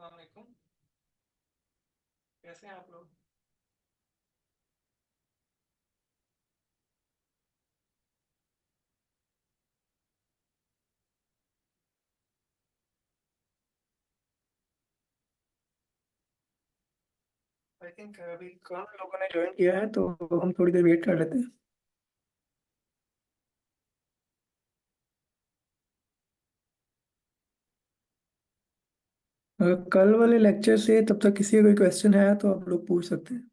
वालेकुम। कैसे हैं आप लोग? आई थिंक अभी कम लोगों ने ज्वाइन किया है तो हम थोड़ी देर वेट कर लेते हैं। कल वाले लेक्चर से तब तक किसी का कोई क्वेश्चन है तो आप लोग पूछ सकते हैं।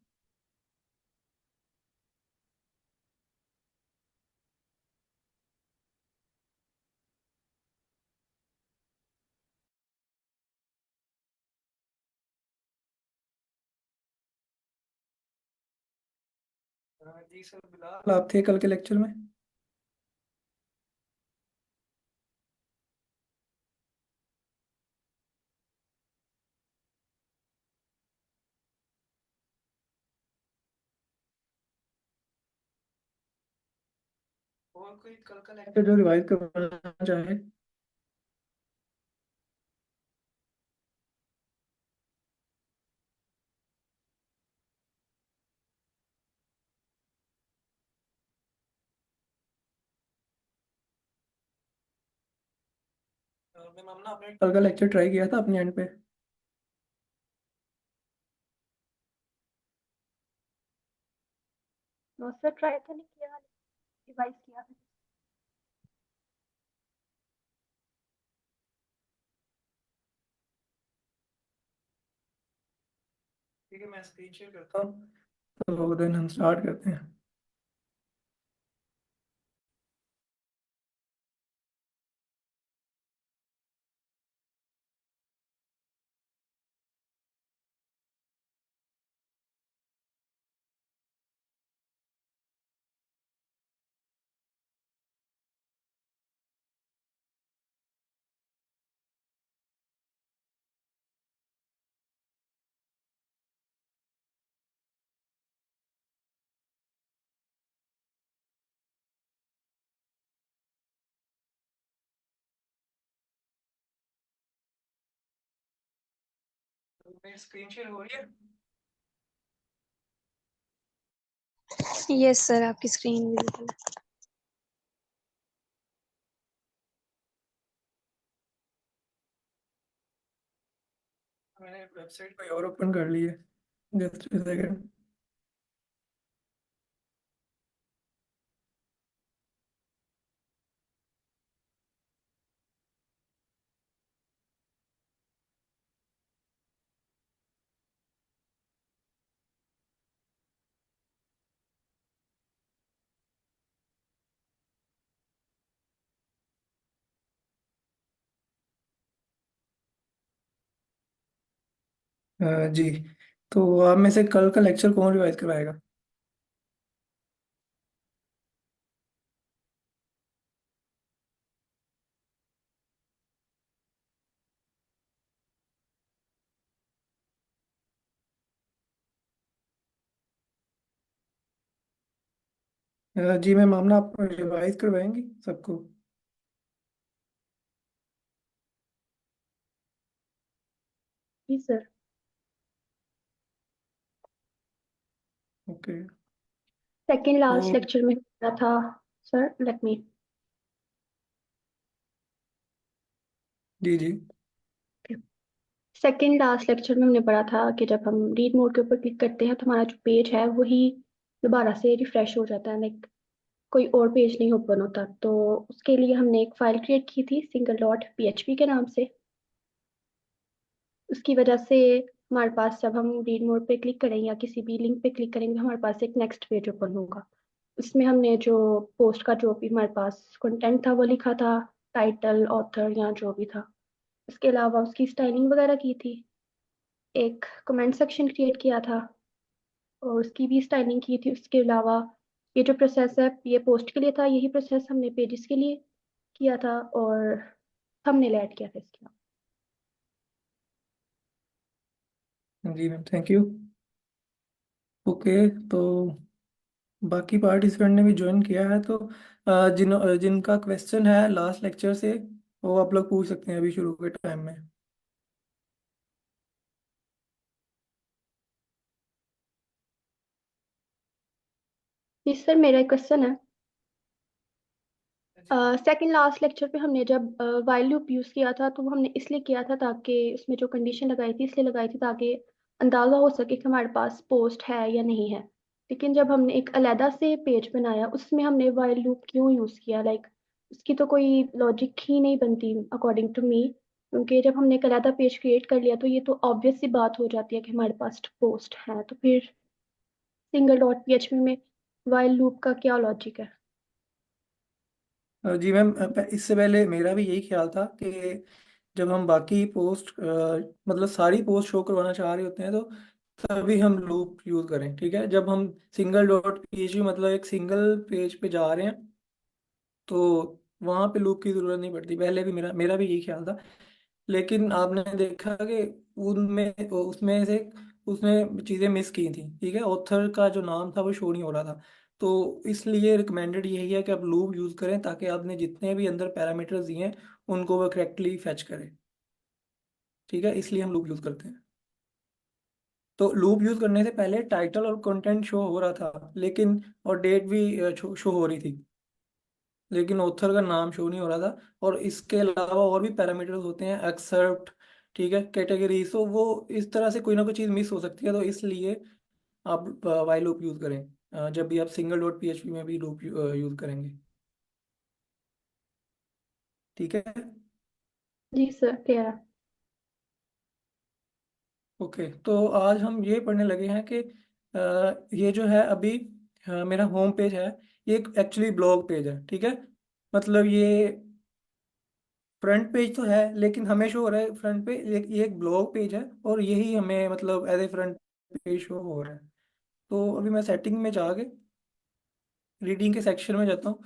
जी सर, बिलाल आप थे कल के लेक्चर में। और कोई कल का लेक्चर जो रिवाइज करवाना चाहे? मैम, हमने आपने कल का लेक्चर ट्राई किया था अपने एंड पे? नो सर, ट्राई तो नहीं किया, रिवाइज किया है। ठीक है, मैं स्क्रीन शेयर करता हूँ तो देन हम स्टार्ट करते हैं। तो मेरी स्क्रीन शेयर हो रही है? यस सर, आपकी स्क्रीन विजिबल है। मैंने वेबसाइट कोई और ओपन कर ली है। Just second. जी, तो आप में से कल का लेक्चर कौन रिवाइज करवाएगा? जी मैम, हम ना आप रिवाइज करवाएंगी सबको? जी सर। ओके। सेकेंड लास्ट तो लेक्चर में पढ़ा था। Sir let me. जी जी। सेकेंड लास्ट लेक्चर में हमने पढ़ा था कि जब हम रीड मोड के ऊपर क्लिक करते हैं तो हमारा जो पेज है वही दोबारा से रिफ्रेश हो जाता है, लाइक कोई और पेज नहीं ओपन होता। तो उसके लिए हमने एक फाइल क्रिएट की थी सिंगल डॉट पीएचपी के नाम से। उसकी वजह से हमारे पास जब हम रीड मोड पे क्लिक करेंगे या किसी भी लिंक पे क्लिक करेंगे, हमारे पास एक नेक्स्ट पेज ओपन होगा। उसमें हमने जो पोस्ट का जो भी हमारे पास कंटेंट था वो लिखा था, टाइटल, ऑथर या जो भी था। इसके अलावा उसकी स्टाइलिंग वगैरह की थी। एक कमेंट सेक्शन क्रिएट किया था और उसकी भी स्टाइलिंग की थी। उसके अलावा ये जो प्रोसेस है ये पोस्ट के लिए था, यही प्रोसेस हमने पेजेस के लिए किया था और थंबनेल ऐड किया था इसके अलावा। जी मैम, थैंक यू। ओके, तो बाकी पार्टिसिपेंट ने भी ज्वाइन किया है तो जिनका क्वेश्चन है लास्ट लेक्चर से वो आप लोग पूछ सकते हैं अभी शुरू के टाइम में। जी सर, मेरा एक क्वेश्चन है। सेकंड लास्ट लेक्चर पे हमने जब वाइल लूप यूज़ किया था, तो वो हमने इसलिए किया था ताकि उसमें जो कंडीशन लगाई थी, इसलिए लगाई थी ताकि अंदाज़ा हो सके कि हमारे पास पोस्ट है या नहीं है। लेकिन जब हमने एक अलहदा से पेज बनाया, उसमें हमने वाइल लूप क्यों यूज़ किया? लाइक उसकी तो कोई लॉजिक ही नहीं बनती अकॉर्डिंग टू मी। क्योंकि जब हमने एक अलहदा पेज क्रिएट कर लिया, तो ये तो ऑब्वियस सी बात हो जाती है कि हमारे पास पोस्ट है। तो फिर सिंगल डॉट पीएचपी में वाइल लूप का क्या लॉजिक है? जी मैम, इससे पहले मेरा भी यही ख्याल था कि जब हम बाकी पोस्ट मतलब सारी पोस्ट शो करवाना चाह रहे होते हैं तो तभी हम लूप यूज करें। ठीक है, जब हम सिंगल डॉट पीएचपी मतलब एक सिंगल पेज पे जा रहे हैं तो वहां पे लूप की जरूरत नहीं पड़ती। पहले भी मेरा मेरा भी यही ख्याल था, लेकिन आपने देखा कि उनमें उसमें से उसने चीज़ें मिस की थी। ठीक है, ऑथर का जो नाम था वो शो नहीं हो रहा था। तो इसलिए रिकमेंडेड यही है कि आप लूप यूज़ करें ताकि आपने जितने भी अंदर पैरामीटर्स दिए हैं उनको वो करेक्टली फेच करें। ठीक है, इसलिए हम लूप यूज़ करते हैं। तो लूप यूज़ करने से पहले टाइटल और कंटेंट शो हो रहा था, लेकिन और डेट भी शो हो रही थी, लेकिन ऑथर का नाम शो नहीं हो रहा था। और इसके अलावा और भी पैरामीटर्स होते हैं, एक्सेप्ट, ठीक है, कैटेगरी। सो वो इस तरह से कोई ना कोई चीज़ मिस हो सकती है, तो इसलिए आप वाइल लूप यूज़ करें जब भी आप सिंगल डॉट पीएचपी में भी लूप यूज़ करेंगे। ठीक है। जी सर, क्लियर है। ओके, तो आज हम ये पढ़ने लगे हैं कि ये जो है अभी मेरा होम पेज है, ये एक एक्चुअली ब्लॉग पेज है। ठीक है, मतलब ये फ्रंट पेज तो है लेकिन हमें शो हो रहा है फ्रंट पे ये एक ब्लॉग पेज है, और यही हमें मतलब as a front page show हो रहा है। तो अभी मैं सेटिंग में जाके रीडिंग के सेक्शन में जाता हूँ।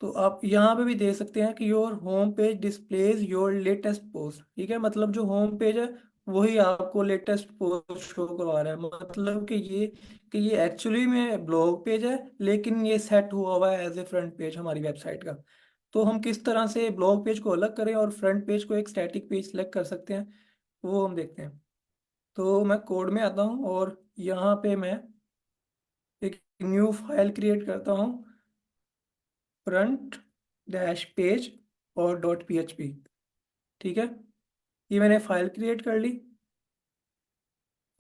तो आप यहाँ पे भी देख सकते हैं कि your home page displays your latest post. ठीक है, मतलब जो होम पेज है वही आपको लेटेस्ट पोस्ट शो करवा रहा है। मतलब कि ये एक्चुअली में ब्लॉग पेज है, लेकिन ये सेट हुआ हुआ है एज ए फ्रंट पेज हमारी वेबसाइट का। तो हम किस तरह से ब्लॉग पेज को अलग करें और फ्रंट पेज को एक स्टैटिक पेज सेलेक्ट कर सकते हैं, वो हम देखते हैं। तो मैं कोड में आता हूँ और यहाँ पे मैं एक न्यू फाइल क्रिएट करता हूँ, फ्रंट डैश पेज और डॉट पीएचपी। ठीक है, ये मैंने फाइल क्रिएट कर ली।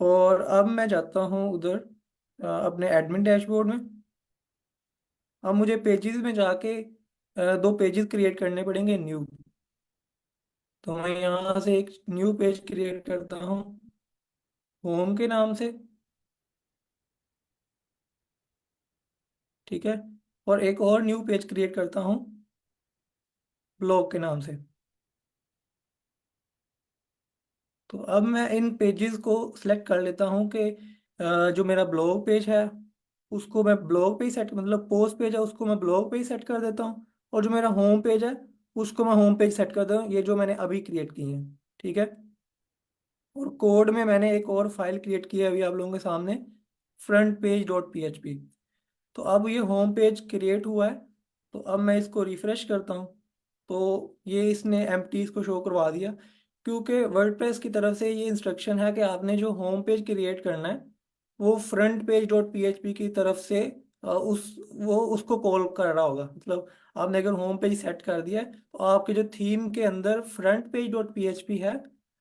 और अब मैं जाता हूँ उधर अपने एडमिन डैशबोर्ड में। अब मुझे पेजेस में जाके दो पेजेस क्रिएट करने पड़ेंगे न्यू। तो मैं यहाँ से एक न्यू पेज क्रिएट करता हूँ होम के नाम से। ठीक है, और एक और न्यू पेज क्रिएट करता हूँ ब्लॉग के नाम से। तो अब मैं इन पेजेस को सिलेक्ट कर लेता हूँ कि जो मेरा ब्लॉग पेज है उसको मैं ब्लॉग पे ही सेट, मतलब पोस्ट पेज है उसको मैं ब्लॉग पे ही सेट कर देता हूँ, और जो मेरा होम पेज है उसको मैं होम पेज सेट कर देता हूँ, ये जो मैंने अभी क्रिएट की है। ठीक है, और कोड में मैंने एक और फाइल क्रिएट की है अभी आप लोगों के सामने, फ्रंट पेज डॉट पी। तो अब ये होम पेज क्रिएट हुआ है। तो अब मैं इसको रिफ्रेश करता हूँ तो ये इसने एम्प्टी इसको शो करवा दिया, क्योंकि वर्डप्रेस की तरफ से ये इंस्ट्रक्शन है कि आपने जो होम पेज क्रिएट करना है वो फ्रंट पेज डॉट पीएचपी की तरफ से उसको कॉल कर रहा होगा। मतलब आपने अगर होम पेज सेट कर दिया है तो आपके जो थीम के अंदर फ्रंट पेज डॉट पीएचपी है,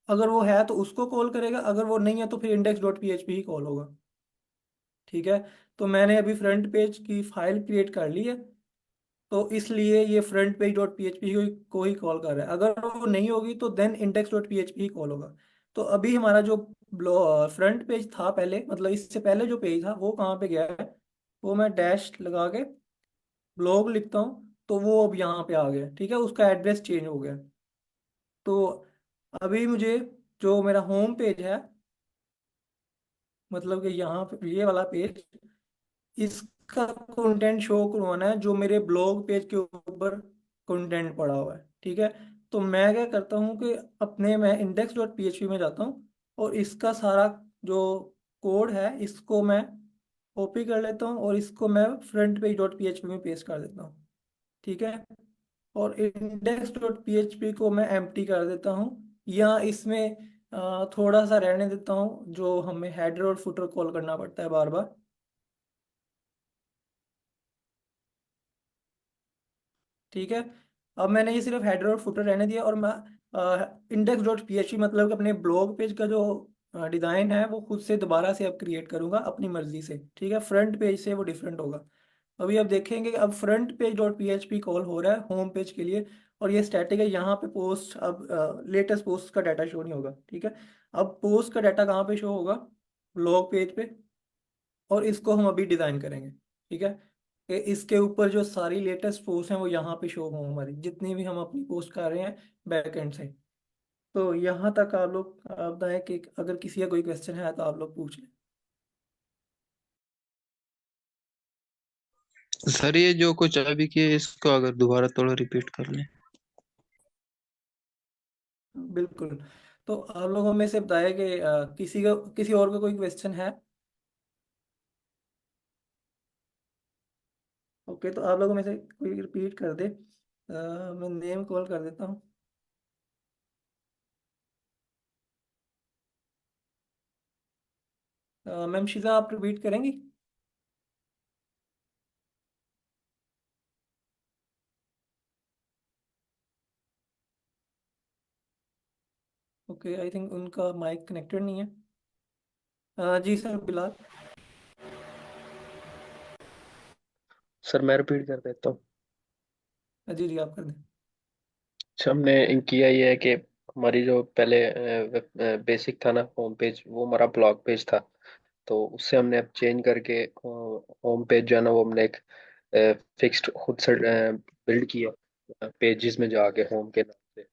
अगर वो है तो उसको कॉल करेगा, अगर वो नहीं है तो फिर इंडेक्स डॉट पीएचपी ही कॉल होगा। ठीक है, तो मैंने अभी फ्रंट पेज की फाइल क्रिएट कर ली है, तो इसलिए ये फ्रंट पेज डॉट पीएचपी को ही कॉल कर रहा है। अगर वो नहीं होगी तो देन इंडेक्स डॉट पीएचपी ही कॉल होगा। तो अभी हमारा जो फ्रंट पेज था पहले, मतलब इससे पहले जो पेज था वो कहाँ पे गया है, वो मैं डैश लगा के ब्लॉग लिखता हूँ तो वो अब यहाँ पे आ गया। ठीक है, उसका एड्रेस चेंज हो गया। तो अभी मुझे जो मेरा होम पेज है, मतलब कि यहाँ पे ये वाला पेज, इसका कंटेंट शो करवाना है जो मेरे ब्लॉग पेज के ऊपर कंटेंट पड़ा हुआ है। ठीक है, तो मैं क्या करता हूँ कि अपने मैं इंडेक्स डॉट पीएचपी में जाता हूँ और इसका सारा जो कोड है इसको मैं कॉपी कर लेता हूँ और इसको मैं फ्रंट पेज डॉट पीएचपी में पेस्ट कर देता हूँ। ठीक है, और इंडेक्स डॉट पीएचपी को मैं एम्प्टी कर देता हूँ, या इसमें थोड़ा सा रहने देता हूँ जो हमें हेडर और फुटर कॉल करना पड़ता है बार बार। ठीक है। अब मैंने ये सिर्फ हेडर और फुटर रहने दिया, और मैं इंडेक्स डॉट पीएचपी मतलब अपने ब्लॉग पेज का जो डिज़ाइन है वो खुद से दोबारा से अब क्रिएट करूंगा अपनी मर्जी से। ठीक है, फ्रंट पेज से वो डिफरेंट होगा। अभी अब देखेंगे, अब front page dot PHP call हो रहा है होम पेज के लिए, और ये स्टैटिक है। यहाँ पे पोस्ट, अब लेटेस्ट पोस्ट का डाटा शो नहीं होगा। ठीक है, अब पोस्ट का डाटा कहाँ पे शो होगा? ब्लॉग पेज पे। और इसको हम अभी डिज़ाइन करेंगे। ठीक है, कि इसके ऊपर जो सारी लेटेस्ट पोस्ट हैं वो यहाँ पे शो हों, हमारी जितनी भी हम अपनी पोस्ट कर रहे हैं बैकएंड से। तो यहाँ तक आप लोग आप बताएं कि अगर किसी का कोई क्वेश्चन है तो आप लोग पूछ लें। सर ये जो कुछ अभी किए इसको अगर दोबारा थोड़ा रिपीट कर लें। बिल्कुल। तो आप लोगों में से बताया कि किसी और का कोई क्वेश्चन है? ओके, तो आप लोगों में से कोई रिपीट कर दे। मैं नेम कॉल कर देता हूँ। मैम शिजा, आप रिपीट करेंगी? ओके, आई थिंक उनका माइक कनेक्टेड नहीं है। जी सर, बिलाल। सर मैं रिपीट कर देता हूँ। जी जी, आप कर दें। अच्छा, हमने किया ये है कि हमारी जो पहले बेसिक था ना होम पेज, वो हमारा ब्लॉग पेज था। तो उससे हमने अब चेंज करके होम पेज जो है ना वो हमने एक फिक्स्ड खुद से बिल्ड किया पेजेस में जाके होम के नाम से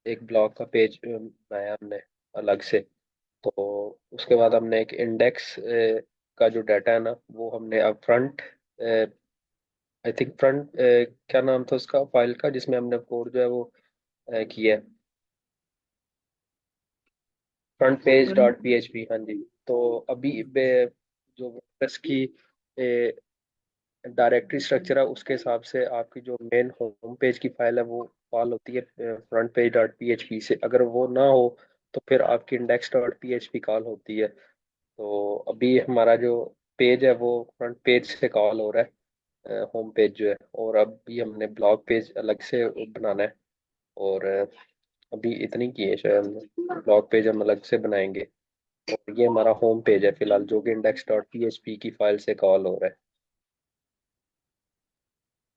एक ब्लॉग का पेज बनाया हमने अलग से। तो उसके बाद हमने एक इंडेक्स का जो डाटा है ना वो हमने अब फ्रंट, आई थिंक फ्रंट, क्या नाम था उसका फाइल का जिसमें हमने कोड जो है वो किया है, front page dot front. PHP. हाँ जी। तो अभी जो वर्डप्रेस की डायरेक्टरी स्ट्रक्चर है उसके हिसाब से आपकी जो मेन होम पेज की फाइल है वो कॉल होती है फ्रंट पेज डॉट पीएचपी से। अगर वो ना हो तो फिर आपकी इंडेक्स डॉट पीएचपी कॉल होती है। तो अभी हमारा जो पेज है वो फ्रंट पेज से कॉल हो रहा है, होम पेज जो है। और अभी हमने ब्लॉग पेज अलग से बनाना है। और अभी इतनी की है शायद, हमने ब्लॉग पेज हम अलग से बनाएंगे। और ये हमारा होम पेज है फिलहाल जो कि इंडेक्स डॉट पीएचपी की फाइल से कॉल हो रहा है।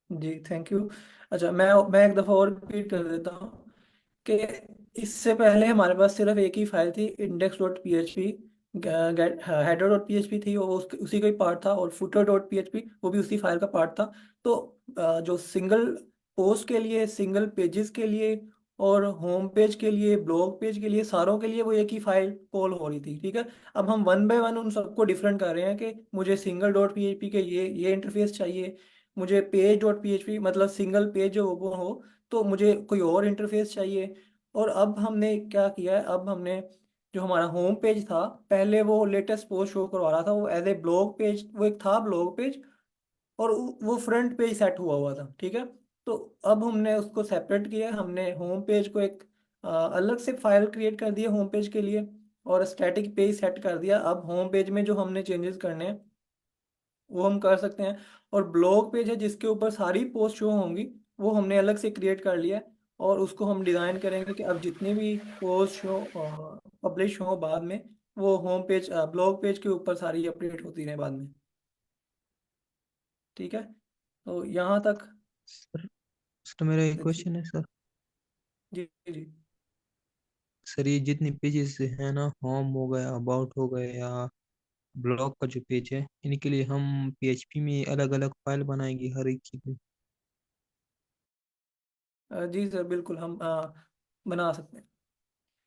जी, थैंक यू। अच्छा, मैं एक दफ़ा और रिपीट कर देता हूँ कि इससे पहले हमारे पास सिर्फ एक ही फाइल थी, index dot P H P. Header dot P H P थी, वो उसी का ही पार्ट था, और footer dot P H P वो भी उसी फाइल का पार्ट था। तो जो सिंगल पोस्ट के लिए, सिंगल पेजेस के लिए, और होम पेज के लिए, ब्लॉग पेज के लिए, सारों के लिए वो एक ही फाइल कॉल हो रही थी। ठीक है, अब हम वन बाय वन उन सबको डिफरेंट कर रहे हैं कि मुझे single dot P H P के ये इंटरफेस चाहिए, मुझे पेज डॉट पीएचपी मतलब सिंगल पेज जो ओपन हो, तो मुझे कोई और इंटरफेस चाहिए। और अब हमने क्या किया है, अब हमने जो हमारा होम पेज था, पहले वो लेटेस्ट पोस्ट शो करवा रहा था, वो एज ए ब्लॉग पेज, वो एक था ब्लॉग पेज, और वो फ्रंट पेज सेट हुआ हुआ था। ठीक है, तो अब हमने उसको सेपरेट किया, हमने होम पेज को एक अलग से फाइल क्रिएट कर दिया होम पेज के लिए, और स्टैटिक पेज सेट कर दिया। अब होम पेज में जो हमने चेंजेस करने हैं वो हम कर सकते हैं। और ब्लॉग पेज है जिसके ऊपर सारी पोस्ट शो होंगी, वो हमने अलग से क्रिएट कर लिया है, और उसको हम डिज़ाइन करेंगे कि अब जितनी भी पोस्ट शो पब्लिश हो बाद में, वो होम पेज ब्लॉग पेज के ऊपर सारी अपडेट होती रहे बाद में। ठीक है, तो यहाँ तक। सर सर मेरा एक जी क्वेश्चन है सर। जी जी। सर ये जितने पेजेस है ना, होम हो गया, अबाउट हो गया, या ब्लॉग का जो पेज है, इनके लिए हम पीएचपी में अलग अलग फाइल बनाएंगे हर एक की। जी सर, बिल्कुल हम बना सकते हैं।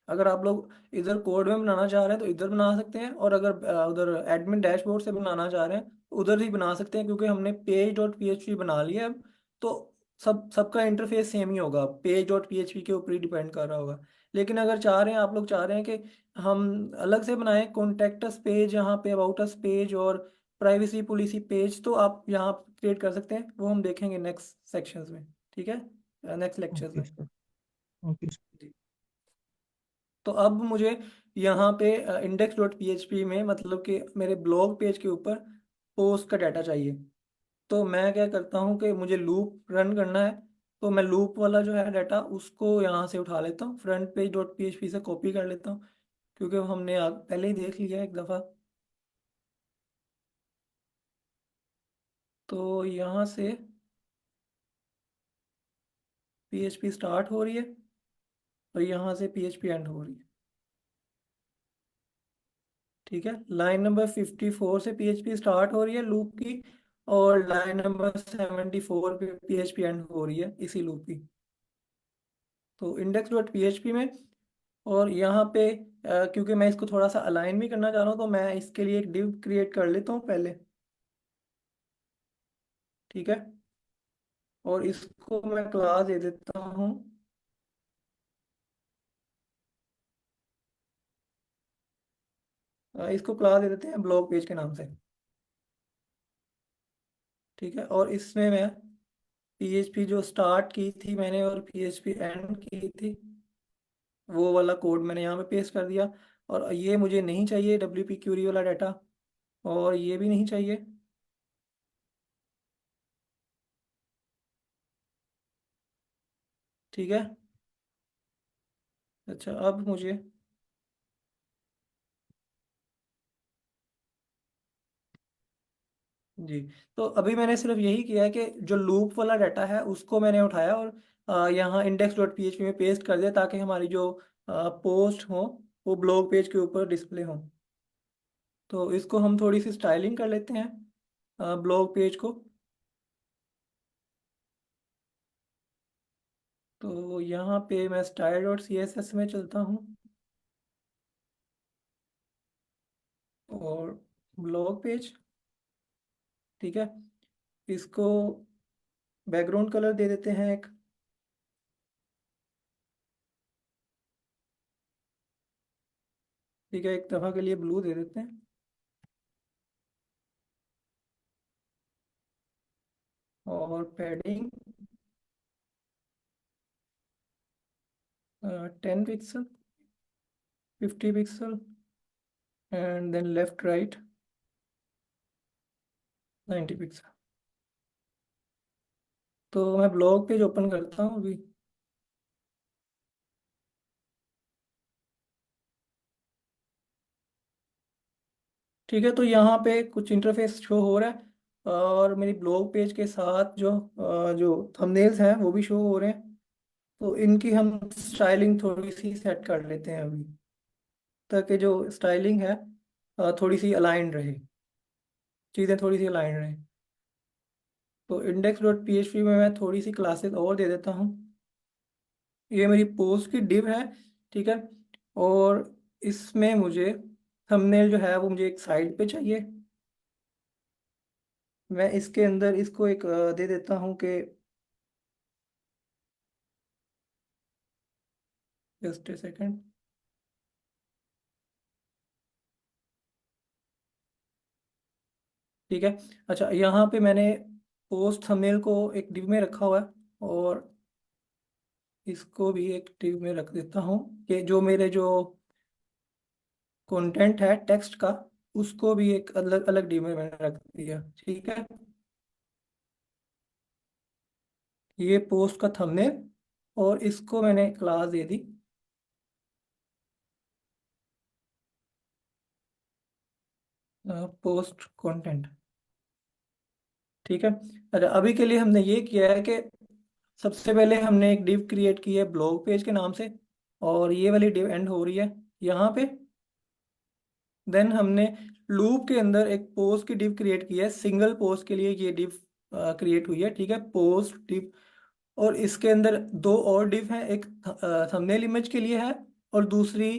अगर आप लोग इधर कोड में बनाना चाह रहे हैं तो इधर बना सकते हैं, और अगर उधर एडमिन डैशबोर्ड से बनाना चाह रहे हैं तो उधर ही बना सकते हैं, क्योंकि हमने page dot P H P बना लिया है अब। तो सबका इंटरफेस सेम ही होगा, page dot P H P के ऊपर ही डिपेंड कर रहा होगा। लेकिन अगर चाह रहे हैं, आप लोग चाह रहे हैं कि हम अलग से बनाएं कॉन्टेक्ट अस पेज, यहाँ पे अबाउट अस पेज और प्राइवेसी पॉलिसी पेज, तो आप यहाँ क्रिएट कर सकते हैं, वो हम देखेंगे नेक्स्ट सेक्शंस में। ठीक है, नेक्स्ट लेक्चर्स ओके में। सर। Okay sir. तो अब मुझे यहाँ पे इंडेक्स डॉट पीएचपी में मतलब कि मेरे ब्लॉग पेज के ऊपर पोस्ट का डाटा चाहिए। तो मैं क्या करता हूँ कि मुझे लूप रन करना है। तो मैं लूप वाला जो है डाटा उसको यहाँ से उठा लेता हूँ, फ्रंट पेज डॉट पीएचपी से कॉपी कर लेता हूँ, क्योंकि हमने पहले ही देख लिया एक दफ़ा। तो यहाँ से पीएचपी स्टार्ट हो रही है और यहाँ से पीएचपी एंड हो रही है। ठीक है, लाइन नंबर 54 से पीएचपी स्टार्ट हो रही है लूप की, और लाइन नंबर 74 पे पीएचपी एंड हो रही है इसी लूप की। तो इंडेक्स डॉट पीएचपी में, और यहाँ पे क्योंकि मैं इसको थोड़ा सा अलाइन भी करना चाह रहा हूँ, तो मैं इसके लिए एक डिव क्रिएट कर लेता हूँ पहले। ठीक है, और इसको मैं क्लास दे देता हूँ, इसको क्लास दे देते हैं ब्लॉग पेज के नाम से। ठीक है, और इसमें मैं पीएचपी जो स्टार्ट की थी मैंने और पीएचपी एंड की थी, वो वाला कोड मैंने यहाँ पे पेस्ट कर दिया। और ये मुझे नहीं चाहिए डब्ल्यूपी क्यूरी वाला डाटा, और ये भी नहीं चाहिए। ठीक है, अच्छा अब मुझे, जी, तो अभी मैंने सिर्फ यही किया है कि जो लूप वाला डाटा है उसको मैंने उठाया और यहाँ इंडेक्स डॉट पीएचपी में पेस्ट कर दिया, ताकि हमारी जो पोस्ट हो वो ब्लॉग पेज के ऊपर डिस्प्ले हो। तो इसको हम थोड़ी सी स्टाइलिंग कर लेते हैं ब्लॉग पेज को। तो यहाँ पे मैं style dot C S S में चलता हूँ और ब्लॉग पेज। ठीक है, इसको बैकग्राउंड कलर दे देते हैं एक। ठीक है, एक दफ़ा के लिए ब्लू दे देते हैं। और padding 10 pixels, 50 pixels, and then left right 90 pixels. तो मैं ब्लॉग पेज ओपन करता हूँ अभी। ठीक है, तो यहाँ पे कुछ इंटरफेस शो हो रहा है, और मेरी ब्लॉग पेज के साथ जो थंबनेल्स हैं वो भी शो हो रहे हैं। तो इनकी हम स्टाइलिंग थोड़ी सी सेट कर लेते हैं अभी, ताकि जो स्टाइलिंग है थोड़ी सी अलाइंड रहे, चीज़ें थोड़ी सी अलाइंड रहे। तो इंडेक्स डॉट पीएचपी में मैं थोड़ी सी क्लासेस और दे देता हूँ। ये मेरी पोस्ट की डिव है। ठीक है, और इसमें मुझे थंबनेल जो है वो मुझे एक साइड पे चाहिए। मैं इसके अंदर इसको एक दे देता हूँ कि जस्ट ए सेकेंड। ठीक है, अच्छा यहाँ पे मैंने पोस्ट थंबनेल को एक डिव में रखा हुआ है, और इसको भी एक डिव में रख देता हूँ कि जो मेरे जो कंटेंट है टेक्स्ट का, उसको भी एक अलग अलग डिव में मैंने रख दिया। ठीक है, ये पोस्ट का थंबनेल, और इसको मैंने क्लास दे दी पोस्ट कंटेंट। ठीक है, अच्छा अभी के लिए हमने ये किया है कि सबसे पहले हमने एक डिव क्रिएट की है ब्लॉग पेज के नाम से, और ये वाली डिव एंड हो रही है यहाँ पे। देन हमने लूप के अंदर एक पोस्ट की डिव क्रिएट की है, सिंगल पोस्ट के लिए ये डिव क्रिएट हुई है। ठीक है, पोस्ट डिव, और इसके अंदर दो और डिव हैं, एक थंबनेल इमेज के लिए है, और दूसरी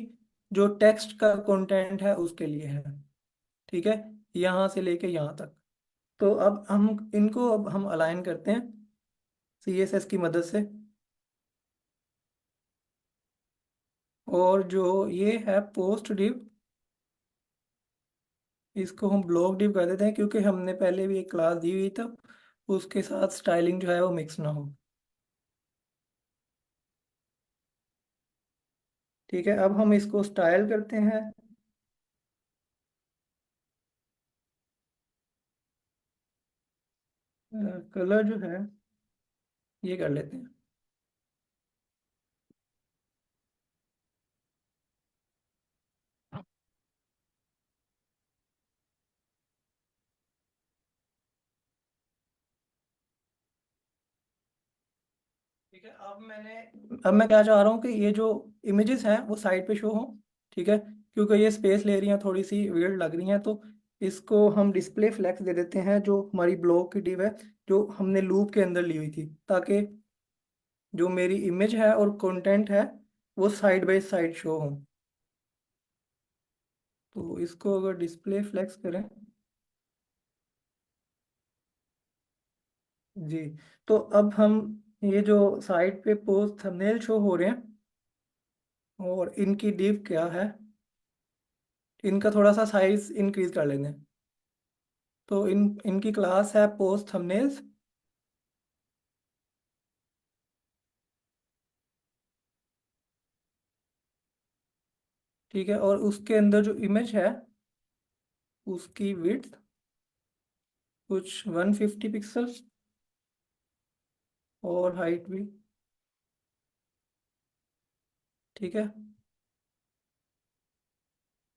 जो टेक्स्ट का कंटेंट है उसके लिए है। ठीक है, यहाँ से लेके यहाँ तक। तो अब हम अलाइन करते हैं सीएसएस की मदद से, और जो ये है पोस्ट डिव, इसको हम ब्लॉक डिव कर देते हैं, क्योंकि हमने पहले भी एक क्लास दी हुई था, उसके साथ स्टाइलिंग जो है वो मिक्स ना हो। ठीक है, अब हम इसको स्टाइल करते हैं। कलर जो है ये कर लेते हैं ठीक है, अब मैं क्या चाह रहा हूँ कि ये जो इमेजेस हैं वो साइड पे शो हो। ठीक है, क्योंकि ये स्पेस ले रही हैं, थोड़ी सी वियर्ड लग रही हैं, तो इसको हम डिस्प्ले फ्लैक्स दे देते हैं, जो हमारी ब्लॉक की div है, जो हमने लूप के अंदर ली हुई थी, ताकि जो मेरी इमेज है और कंटेंट है वो साइड बाय साइड शो हो। तो इसको अगर डिस्प्ले फ्लैक्स करें, जी, तो अब हम ये जो साइड पे पोस्ट थंबनेल शो हो रहे हैं और इनकी div क्या है, इनका थोड़ा सा साइज इंक्रीज कर लेंगे। तो इनकी क्लास है पोस्ट थंबनेल्स। ठीक है, और उसके अंदर जो इमेज है उसकी विड्थ कुछ 150 पिक्सल और हाइट भी। ठीक है,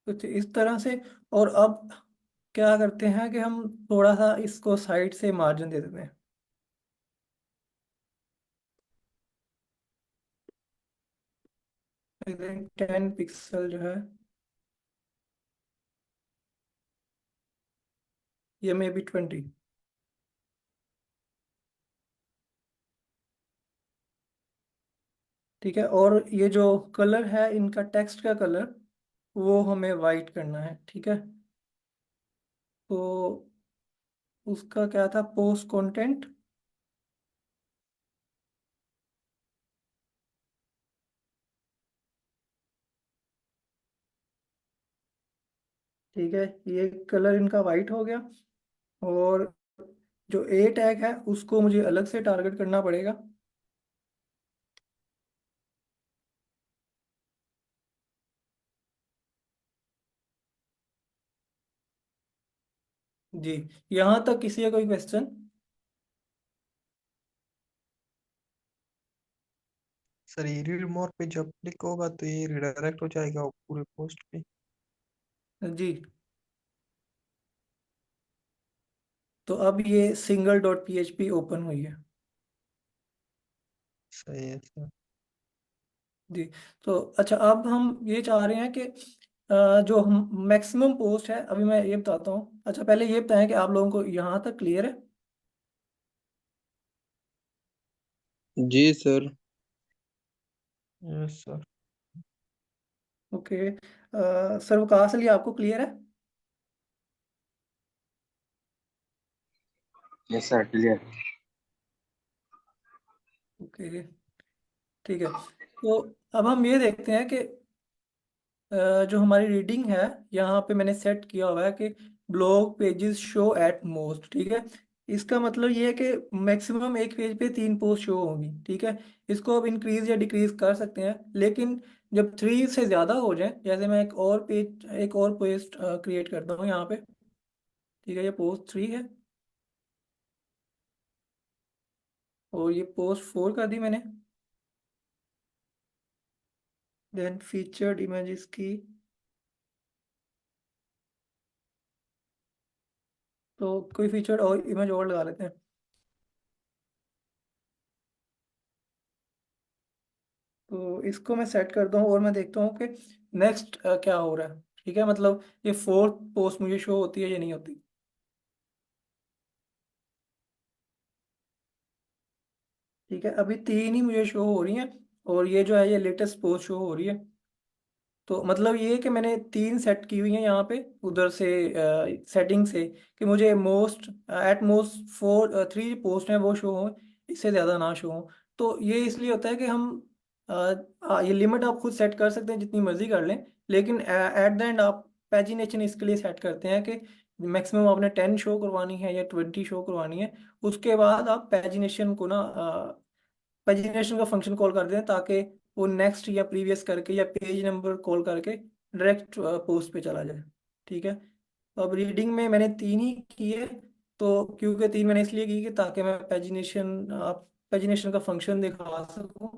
कुछ इस तरह से। और अब क्या करते हैं कि हम थोड़ा सा इसको साइड से मार्जिन दे देते हैं। 10 पिक्सल जो है, ये मे बी 20। ठीक है, और ये जो कलर है इनका, टेक्स्ट का कलर, वो हमें वाइट करना है। ठीक है, तो उसका क्या था, पोस्ट कंटेंट। ठीक है, ये कलर इनका वाइट हो गया। और जो ए टैग है उसको मुझे अलग से टारगेट करना पड़ेगा। जी, यहाँ तक किसी का कोई क्वेश्चन? सर ये रीड मोर पे जब क्लिक होगा तो ये रिडायरेक्ट हो जाएगा वो पूरे पोस्ट पे। जी, तो अब ये सिंगल डॉट PHP ओपन हुई है। सही है सर। जी, तो अच्छा, अब हम ये चाह रहे हैं कि जो हम मैक्सिमम पोस्ट है, अभी मैं ये बताता हूँ। अच्छा, पहले ये बताएं कि आप लोगों को यहाँ तक क्लियर है? जी sir. Yes sir. Okay, sir Waqas Ali, आपको क्लियर है? Yes sir clear. ओके, ठीक है, तो अब हम ये देखते हैं कि जो हमारी रीडिंग है, यहाँ पे मैंने सेट किया हुआ है कि blog pages show at most. ठीक है, इसका मतलब ये है कि मैक्सिमम एक पेज पे 3 पोस्ट शो होंगी। ठीक है, इसको अब इंक्रीज या डिक्रीज कर सकते हैं, लेकिन जब 3 से ज़्यादा हो जाए, जैसे मैं एक और पोस्ट क्रिएट करता हूँ यहाँ पे। ठीक है, ये पोस्ट 3 है और ये पोस्ट 4 कर दी मैंने। देन फीचर्ड इमेजेस की, तो कोई फीचर्ड और इमेज और लगा लेते हैं। तो इसको मैं सेट करता हूँ और मैं देखता हूँ कि नेक्स्ट क्या हो रहा है। ठीक है, मतलब ये 4th पोस्ट मुझे शो होती है या नहीं होती। ठीक है, अभी 3 ही मुझे शो हो रही हैं, और ये जो है ये लेटेस्ट पोस्ट शो हो रही है। तो मतलब ये है कि मैंने 3 सेट की हुई हैं यहाँ पे, उधर से सेटिंग से, कि मुझे एट मोस्ट 3 पोस्ट हैं वो शो हों, इससे ज़्यादा ना शो हों। तो ये इसलिए होता है कि हम ये लिमिट आप खुद सेट कर सकते हैं, जितनी मर्जी कर लें, लेकिन एट द एंड आप पैजिनेशन इसके लिए सेट करते हैं कि मैक्सिमम आपने 10 शो करवानी है या 20 शो करवानी है। उसके बाद आप पैजिनेशन को ना, पेजिनेशन का फंक्शन कॉल कर दें, ताकि वो नेक्स्ट या प्रीवियस करके या पेज नंबर कॉल करके डायरेक्ट पोस्ट पे चला जाए। ठीक है, तो अब रीडिंग में मैंने 3 ही किए, तो क्योंकि 3 मैंने इसलिए की कि ताकि मैं पेजिनेशन का फंक्शन दिखा सकूं।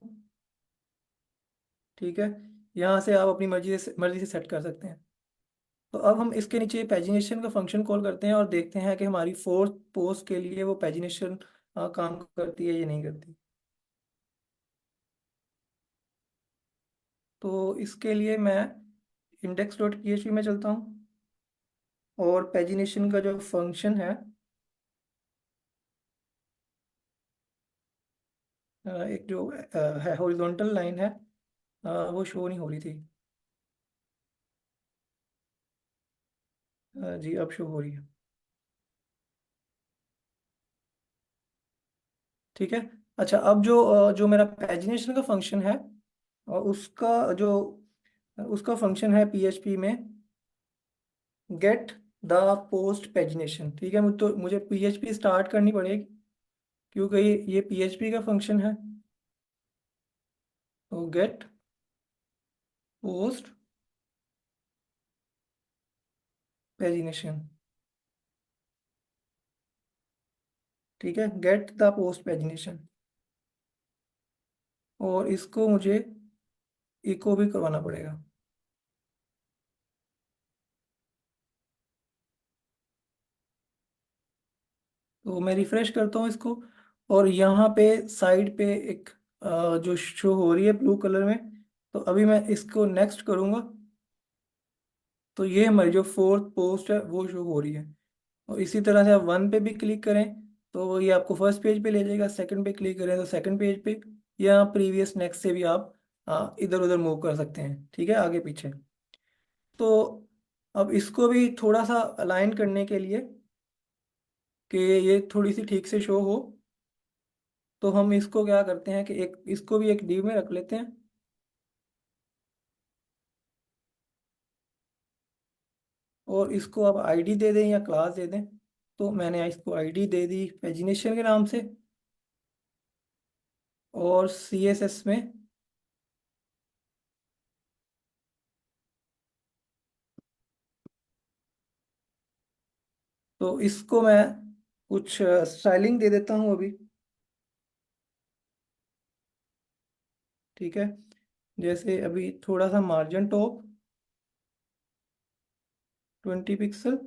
ठीक है, यहाँ से आप अपनी मर्जी से सेट कर सकते हैं। तो अब हम इसके नीचे पेजिनेशन का फंक्शन कॉल करते हैं और देखते हैं कि हमारी 4th पोस्ट के लिए वो पेजिनेशन काम करती है या नहीं करती। तो इसके लिए मैं इंडेक्स डॉट पीएचपी में चलता हूँ, और पेजिनेशन का जो फंक्शन है, एक जो है हॉरिजॉन्टल लाइन है, वो शो नहीं हो रही थी। जी अब शो हो रही है। ठीक है। अच्छा, अब जो मेरा पेजिनेशन का फंक्शन है, जो उसका फंक्शन है पीएचपी में गेट द पोस्ट पेजिनेशन। ठीक है, तो मुझे पीएचपी स्टार्ट करनी पड़ेगी, क्योंकि ये पीएचपी का फंक्शन है। तो गेट पोस्ट पेजिनेशन। ठीक है, गेट द पोस्ट पेजिनेशन, और इसको मुझे इको भी करवाना पड़ेगा। तो मैं रिफ्रेश करता हूँ इसको, और यहाँ पे साइड पे एक जो शो हो रही है ब्लू कलर में, तो अभी मैं इसको नेक्स्ट करूँगा, तो ये हमारी जो फोर्थ पोस्ट है वो शो हो रही है। और इसी तरह से आप वन पे भी क्लिक करें तो ये आपको फर्स्ट पेज पे ले जाएगा, सेकंड पे क्लिक करें तो सेकंड पेज पे, या प्रीवियस नेक्स्ट से भी आप इधर उधर मूव कर सकते हैं। ठीक है, आगे पीछे। तो अब इसको भी थोड़ा सा अलाइन करने के लिए कि ये थोड़ी सी ठीक से शो हो, तो हम इसको क्या करते हैं कि इसको भी एक div में रख लेते हैं, और इसको आप आईडी दे दें या क्लास दे दें। तो मैंने इसको आईडी दे दी पेजिनेशन के नाम से, और सीएसएस में तो इसको मैं कुछ स्टाइलिंग दे देता हूँ अभी। ठीक है, जैसे अभी थोड़ा सा मार्जिन टॉप 20 पिक्सल,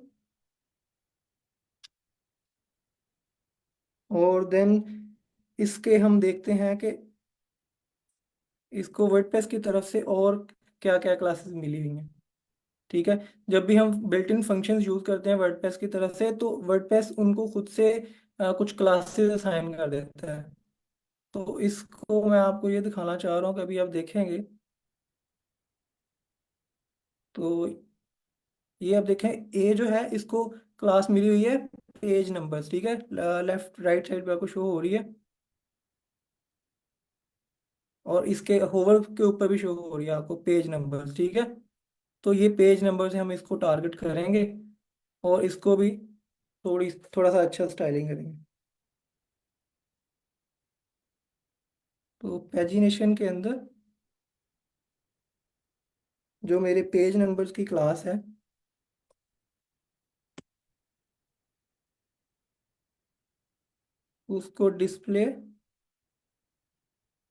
और देन इसके हम देखते हैं कि इसको वर्डप्रेस की तरफ से और क्या क्या क्लासेस मिली हुई हैं। ठीक है, जब भी हम बिल्ट इन फंक्शंस यूज करते हैं वर्डप्रेस की तरफ से, तो वर्डप्रेस उनको खुद से कुछ क्लासेस असाइन कर देता है। तो इसको मैं आपको ये दिखाना चाह रहा हूँ कि अभी आप देखेंगे तो ये आप देखें, ए जो है इसको क्लास मिली हुई है पेज नंबर्स। ठीक है, लेफ्ट राइट साइड पे आपको शो हो रही है, और इसके होवर के ऊपर भी शो हो रही है आपको पेज नंबर्स। ठीक है, तो ये पेज नंबर से हम इसको टारगेट करेंगे, और इसको भी थोड़ा सा अच्छा स्टाइलिंग करेंगे। तो पेजिनेशन के अंदर जो मेरे पेज नंबर्स की क्लास है, उसको डिस्प्ले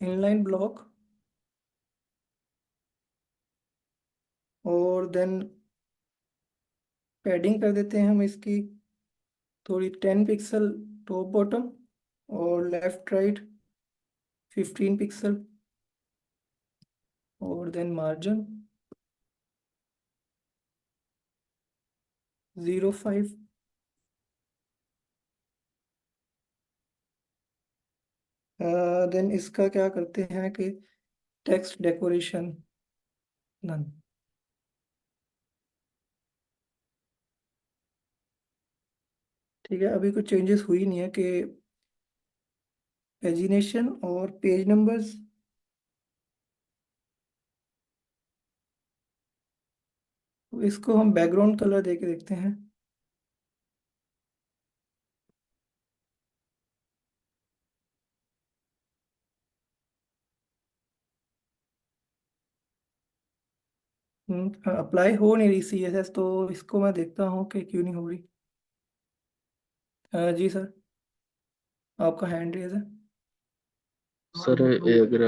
इनलाइन ब्लॉक, और देन पैडिंग कर देते हैं हम इसकी थोड़ी 10 पिक्सल टॉप बॉटम, और लेफ्ट राइट 15 पिक्सल, और देन मार्जिन 0.5। देन इसका क्या करते हैं कि टेक्स्ट डेकोरेशन नन। ठीक है, अभी कुछ चेंजेस हुई नहीं है कि पेजिनेशन और पेज नंबर्स, तो इसको हम बैकग्राउंड कलर देके देखते हैं। अप्लाई हो नहीं रही सीएसएस, तो इसको मैं देखता हूँ कि क्यों नहीं हो रही। जी सर, आपका हैंड रेज है। सर अगर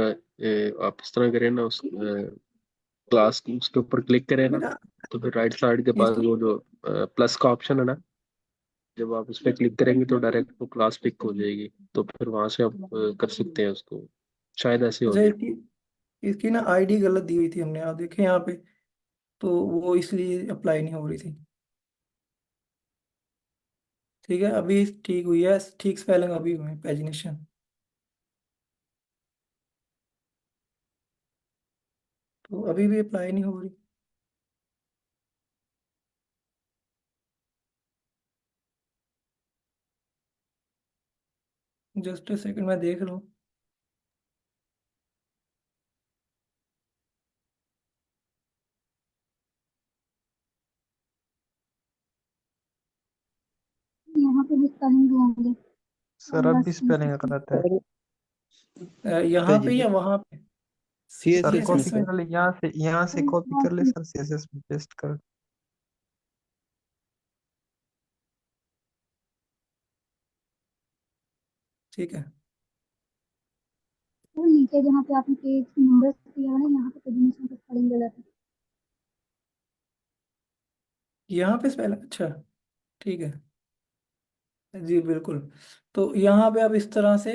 आप इस तरह करें ना, उस क्लास उसके ऊपर क्लिक करें ना, मेरा तो फिर राइट साइड के पास इसको वो जो प्लस का ऑप्शन है ना, जब आप उस पर क्लिक करेंगे तो डायरेक्ट वो क्लास पिक हो जाएगी, तो फिर वहां से आप कर सकते हैं उसको। शायद ऐसे हो अच्छा, जाए। इसकी ना आईडी गलत दी हुई थी हमने, आप देखें यहाँ पे, तो वो इसलिए अप्लाई नहीं हो रही थी। ठीक है, अभी ठीक हुई है, ठीक स्पेलिंग अभी हुई है, पेजिनेशन। तो अभी भी अप्लाई नहीं हो रही। जस्ट ए सेकंड, मैं देख रहा हूँ। यहाँ पे भी स्पेलिंग होंगे सर अब भी बस स्पेलिंग गलत है। सर यहाँ पे या वहाँ पे? सर सीएसएस में कॉपी सीएसएस में। सर। कर ले, यहाँ से कॉपी कर ले सर, सीएसएस में पेस्ट कर। ठीक है। और नीचे जहाँ पे आपने पेज नंबर्स दिया है ना, यहाँ पे कोऑर्डिनेशन का स्पेलिंग गलत है। यहाँ पे स्पेलिंग, अच्छा, ठीक है। जी बिल्कुल। तो यहाँ पे आप इस तरह से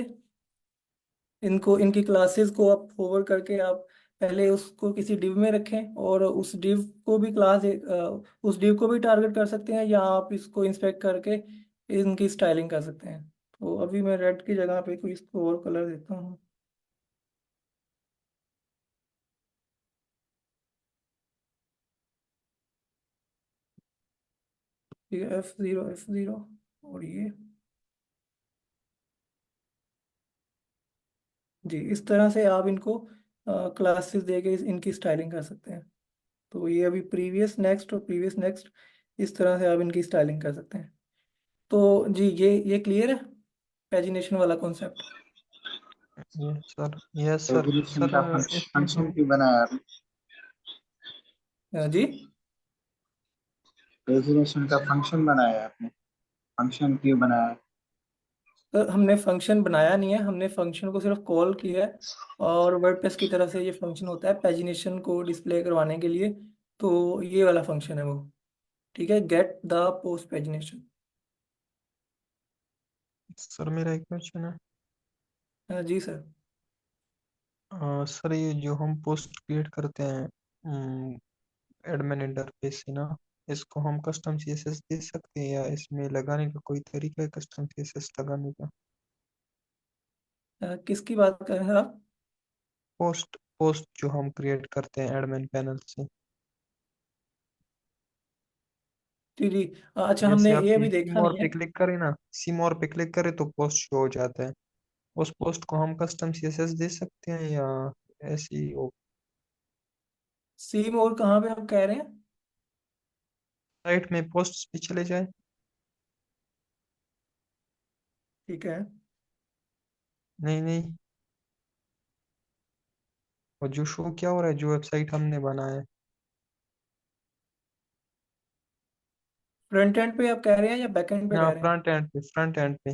इनको, इनकी क्लासेस को आप फॉरवर्ड करके आप पहले उसको किसी डिव में रखें, और उस डिव को भी उस डिव को भी टारगेट कर सकते हैं, या आप इसको इंस्पेक्ट करके इनकी स्टाइलिंग कर सकते हैं। तो अभी मैं रेड की जगह पे कोई इसको और कलर देता हूँ। ठीक है, F0 और ये। जी, इस तरह से आप इनको क्लासेस दे के इनकी स्टाइलिंग कर सकते हैं। तो ये अभी प्रीवियस नेक्स्ट और प्रीवियस नेक्स्ट, इस तरह से आप इनकी स्टाइलिंग कर सकते हैं। तो जी, ये क्लियर है पेजिनेशन वाला concept? Yes sir. Resolution sir का इसमें फंक्शन जो क्यों बनाया आपने? जी रेजोल्यूशन का फंक्शन बनाया आपने, फंक्शन क्यों बनाया? तो हमने फंक्शन बनाया नहीं है, हमने फंक्शन को सिर्फ कॉल किया है। और वर्डप्रेस की तरफ से ये फंक्शन होता है पेजिनेशन को डिस्प्ले करवाने के लिए। तो ये वाला फंक्शन है वो। ठीक है, get the post pagination. Sir मेरा एक क्वेश्चन है। जी सर। सर ये जो हम पोस्ट क्रिएट करते हैं एडमिन इंटरफेस से ना, इसको हम कस्टम सीएसएस दे सकते हैं या इसमें लगाने का कोई तरीका है कस्टम सीएसएस लगाने का? किसकी बात कर रहे हैं आप? पोस्ट पोस्ट जो हम क्रिएट करते हैं एडमिन पैनल से। जी जी। अच्छा, हमने जैसे ये आपने अभी देखा सीमोर नहीं है। पे क्लिक करें ना, सीमोर पे क्लिक करें तो पोस्ट शो हो जाता है। उस पोस्ट को हम कस्टम सीएसएस दे सकते हैं या ऐसी सी मोर कहाँ पे आप कह रहे हैं? साइट में पोस्ट पे चले जाए? ठीक है। नहीं नहीं, वो जो शो क्या हो रहा है, जो वेबसाइट हमने बनाया है। फ्रंट एंड पे आप कह रहे हैं या बैक एंड पे यहाँ कह रहे हैं? फ्रंट एंड पे।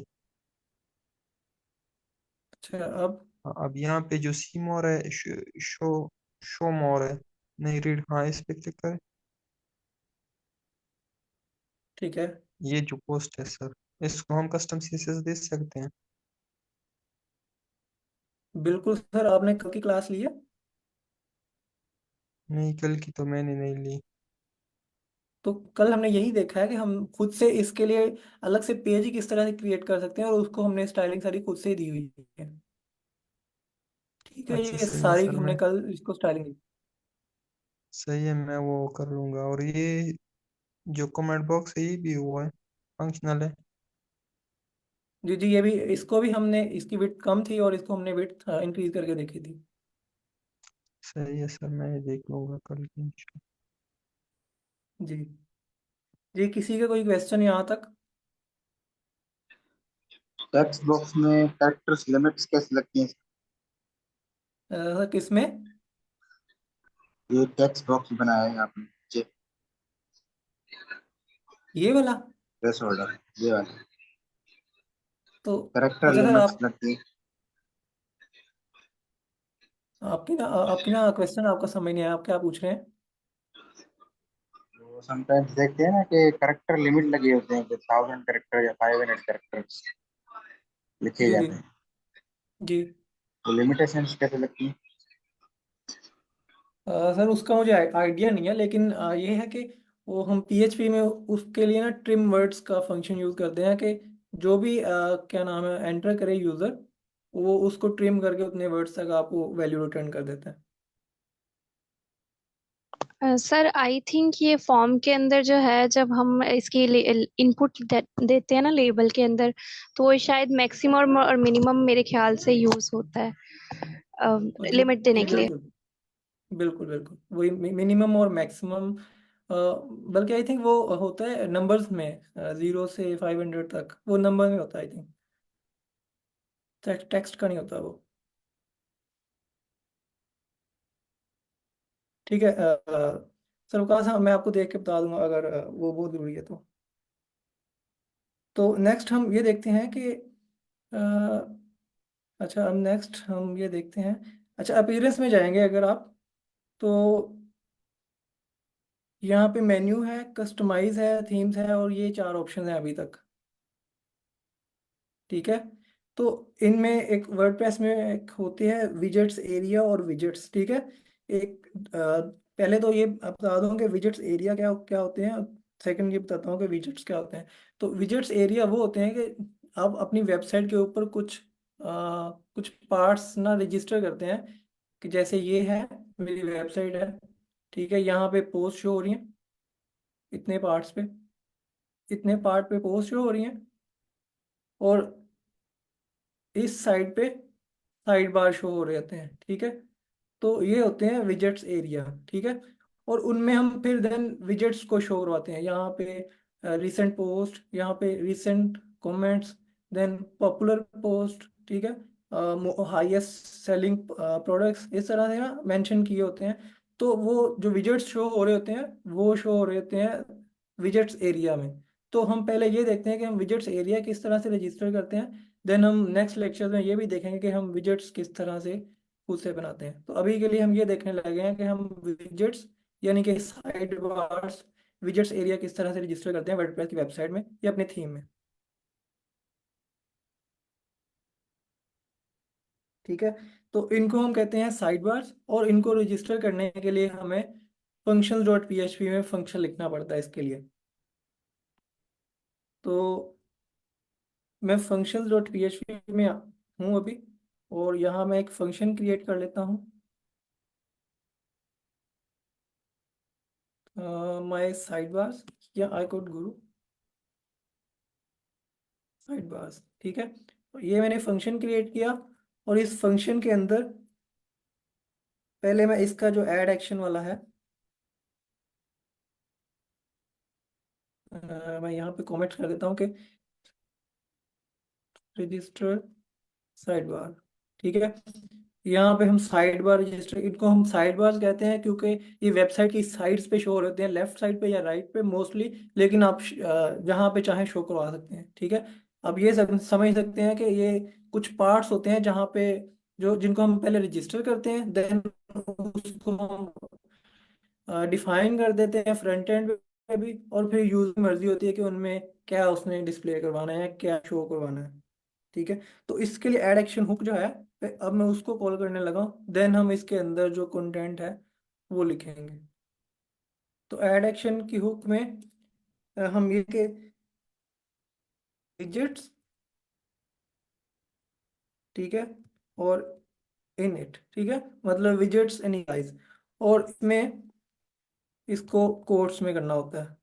अच्छा, अब? अब यहाँ पे जो सी मोर है, शो शो मोर है, नहीं रीड, हाँ इस पे क्लिक करें। ठीक है। ये जो पोस्ट है सर, इसको हम कस्टम सीएसएस दे सकते हैं? बिल्कुल सर, आपने कल की क्लास ली है? नहीं, कल की तो मैंने नहीं ली। तो कल हमने यही देखा है कि हम खुद से इसके लिए अलग से पेज ही किस तरह से क्रिएट कर सकते हैं, और उसको हमने स्टाइलिंग सारी खुद से ही दी हुई है। ठीक है, अच्छा ये सही है सारी सर, हमने मैं कल इसको स्टाइलिंग दी। सही है, मैं वो कर लूंगा। और ये जो कमेंट बॉक्स है ये भी हुआ है, फंक्शनल है? जी जी, ये भी, इसको भी हमने, इसकी विड्थ कम थी और इसको हमने विड्थ इंक्रीज करके देखी थी। सही है सर, मैं ये देख लूंगा कल की। जी जी, किसी का कोई क्वेश्चन यहाँ तक? टेक्स्ट बॉक्स में कैरेक्टर्स लिमिट्स कैसे लगती हैं? सर किसमें? ये टेक्स्ट बॉक्स बनाया है आपने, ये ये वाला? प्लेस होल्डर, ये वाला तो कैरेक्टर अच्छा सर, लिमिट्स आप, लगती है। आपकी ना क्वेश्चन आपका समझ नहीं आया, आप क्या पूछ रहे हैं? तो समटाइम्स देखते हैं ना कि कैरेक्टर लिमिट लगे होते हैं कि 1000 कैरेक्टर या 500 कैरेक्टर्स लिखे जी जी जाते हैं। जी। तो लिमिटेशंस कैसे लगती हैं? सर उसका मुझे आइडिया नहीं है, लेकिन ये है कि वो हम पीएचपी में उसके लिए ना ट्रिम वर्ड्स का फंक्शन यूज़ करते हैं कि जो भी क्या नाम है एंटर करे यूज़र, वो उसको ट्रिम करके उतने वर्ड्स तक आपको वैल्यू रिटर्न कर देता है। सर आई थिंक ये फॉर्म के अंदर जो है, जब हम इसकी इनपुट देते हैं ना लेबल के अंदर, तो वो शायद मैक्सिमम और मिनिमम मेरे ख्याल से यूज होता है जी लिमिट देने जी के लिए। बिल्कुल बिल्कुल बिल्कुल, वही मिनिमम और मैक्सिमम। बल्कि आई थिंक वो होता है नंबर्स में, 0 से 500 तक वो नंबर में होता है आई थिंक, टेक्स्ट का नहीं होता वो। ठीक है सर वकास, हाँ मैं आपको देख के बता दूंगा अगर वो बहुत ज़रूरी है तो नेक्स्ट हम ये देखते हैं कि अ, अच्छा अब नेक्स्ट हम ये देखते हैं। अच्छा अपीयरेंस में जाएंगे अगर आप, तो यहाँ पे मेन्यू है, कस्टमाइज है, थीम्स है, और ये 4 ऑप्शन है अभी तक। ठीक है, तो इनमें एक वर्डप्रेस में एक होते हैं विजेट्स एरिया और विजेट्स। ठीक है, एक पहले तो ये बता दूं कि विजेट्स एरिया क्या क्या होते हैं, सेकंड ये बताता हूँ कि विजेट्स क्या होते हैं। तो विजेट्स एरिया वो होते हैं कि आप अपनी वेबसाइट के ऊपर कुछ पार्ट्स ना रजिस्टर करते हैं, कि जैसे ये है, मेरी वेबसाइट है। ठीक है, यहाँ पे पोस्ट शो हो रही है, इतने पार्ट्स पे, इतने पार्ट पे पोस्ट शो हो रही हैं, और इस साइड पे साइड बार शो हो रहे होते हैं। ठीक है, तो ये होते हैं विजेट्स एरिया। ठीक है, और उनमें हम फिर देन विजेट्स को शो करवाते हैं, यहाँ पे रिसेंट पोस्ट, यहाँ पे recent comments, then popular posts. ठीक है, हाईएस्ट सेलिंग प्रोडक्ट्स, इस तरह से ना मेंशन किए होते हैं। तो वो जो विजेट्स शो हो रहे होते हैं, वो शो हो रहे होते हैं विजेट्स एरिया में। तो हम पहले ये देखते हैं कि हम विजेट्स एरिया किस तरह से रजिस्टर करते हैं, देन हम नेक्स्ट लेक्चर में ये भी देखेंगे कि हम विजेट्स किस तरह से खुद से बनाते हैं। तो अभी के लिए हम ये देखने लगे हैं कि हम विजेट्स यानी कि साइड बार्स, विजेट्स एरिया किस तरह से रजिस्टर करते हैं वर्डप्रेस की वेबसाइट में या अपने थीम में। ठीक है, तो इनको हम कहते हैं साइड बार्स, और इनको रजिस्टर करने के लिए हमें functions.php में फंक्शन लिखना पड़ता है इसके लिए। तो मैं functions.php में हूँ अभी, और यहाँ मैं एक फंक्शन क्रिएट कर लेता हूँ, माई साइड बार्स, या आई कोड गुरु साइड बार्स। ठीक है, तो ये मैंने फंक्शन क्रिएट किया, और इस फंक्शन के अंदर पहले मैं इसका जो ऐड एक्शन वाला है, मैं यहाँ पे कमेंट कर देता हूँ कि रजिस्टर साइड बार। ठीक है, यहाँ पे हम साइड बार रजिस्टर, इनको हम साइड बार कहते हैं क्योंकि ये वेबसाइट की साइड्स पे शो होते हैं, लेफ्ट साइड पे या राइट पे मोस्टली, लेकिन आप जहाँ पे चाहे शो करवा सकते हैं। ठीक है, अब ये समझ सकते हैं कि ये कुछ पार्ट्स होते हैं जहाँ पे जो जिनको हम पहले रजिस्टर करते हैं, देन उसको हम डिफाइन कर देते हैं फ्रंट एंड पे भी, और फिर यूजर मर्जी होती है कि उनमें क्या उसने डिस्प्ले करवाना है, क्या शो करवाना है। ठीक है, तो इसके लिए एड एक्शन हुक जो है, अब मैं उसको कॉल करने लगा हूँ, देन हम इसके अंदर जो कंटेंट है वो लिखेंगे। तो एड एक्शन की हुक में हम ये के विजेट्स, ठीक है, और इन इट। ठीक है, मतलब विजेट्स इनिशियलाइज, और इसमें इसको कोट्स में करना होता है।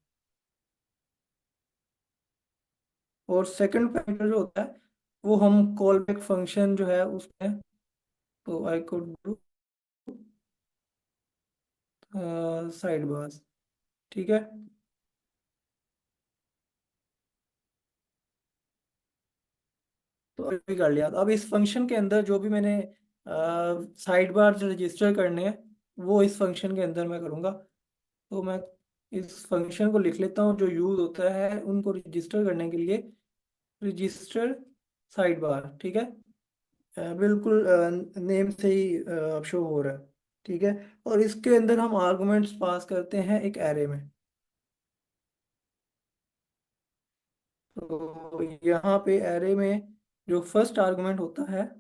और सेकंड पैरामीटर जो होता है वो हम कॉल बैक फंक्शन जो है उसमें, तो आई कोड डू साइड बार्स। ठीक है, तो अभी कर लिया। तो अब इस फंक्शन के अंदर जो भी मैंने साइड बार रजिस्टर करने हैं, वो इस फंक्शन के अंदर मैं करूँगा। तो मैं इस फंक्शन को लिख लेता हूँ जो यूज होता है उनको रजिस्टर करने के लिए, रजिस्टर साइड बार। ठीक है, बिल्कुल नेम से ही शो हो रहा है। ठीक है, और इसके अंदर हम आर्गुमेंट्स पास करते हैं एक एरे में। तो यहाँ पे एरे में जो फर्स्ट आर्गुमेंट होता है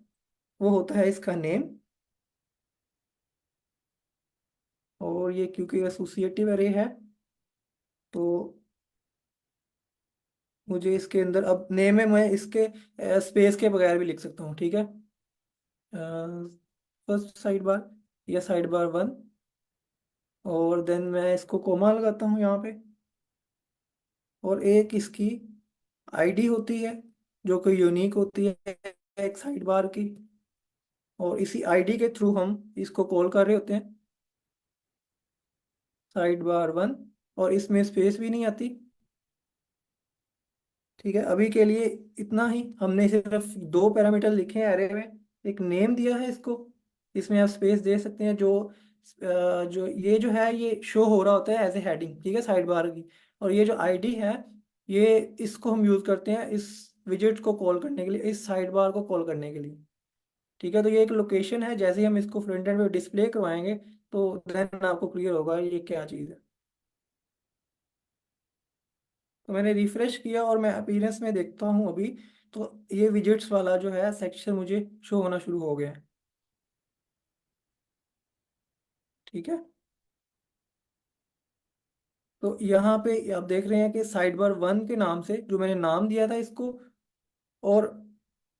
वो होता है इसका नेम। और ये क्योंकि एसोसिएटिव अरे है तो मुझे इसके अंदर अब नेम में मैं इसके स्पेस के बगैर भी लिख सकता हूँ, ठीक है। फर्स्ट साइड बार या साइड बार वन, और देन मैं इसको कोमा लगाता हूँ यहाँ पे। और एक इसकी आईडी होती है जो कि यूनिक होती है एक साइड बार की, और इसी आईडी के थ्रू हम इसको कॉल कर रहे होते हैं, साइड बार वन। और इसमें स्पेस भी नहीं आती, ठीक है। अभी के लिए इतना ही, हमने सिर्फ दो पैरामीटर लिखे हैं एरे में, एक नेम दिया है इसको, इसमें आप स्पेस दे सकते हैं, जो ये जो है ये शो हो रहा होता है एज ए हेडिंग, ठीक है, साइड बार की। और ये जो आईडी है ये इसको हम यूज करते हैं इस विजेट को कॉल करने के लिए, इस साइड बार को कॉल करने के लिए, ठीक है। तो ये एक लोकेशन है, जैसे ही हम इसको फ्रंट एंड पे डिस्प्ले करवाएंगे तो देन आपको क्लियर होगा ये क्या चीज़ है। तो मैंने रिफ्रेश किया और मैं अपीयरेंस में देखता हूँ अभी, तो ये विजेट्स वाला जो है सेक्शन मुझे शो होना शुरू हो गया है, ठीक है। तो यहाँ पे आप देख रहे हैं कि साइड बार वन के नाम से जो मैंने नाम दिया था इसको, और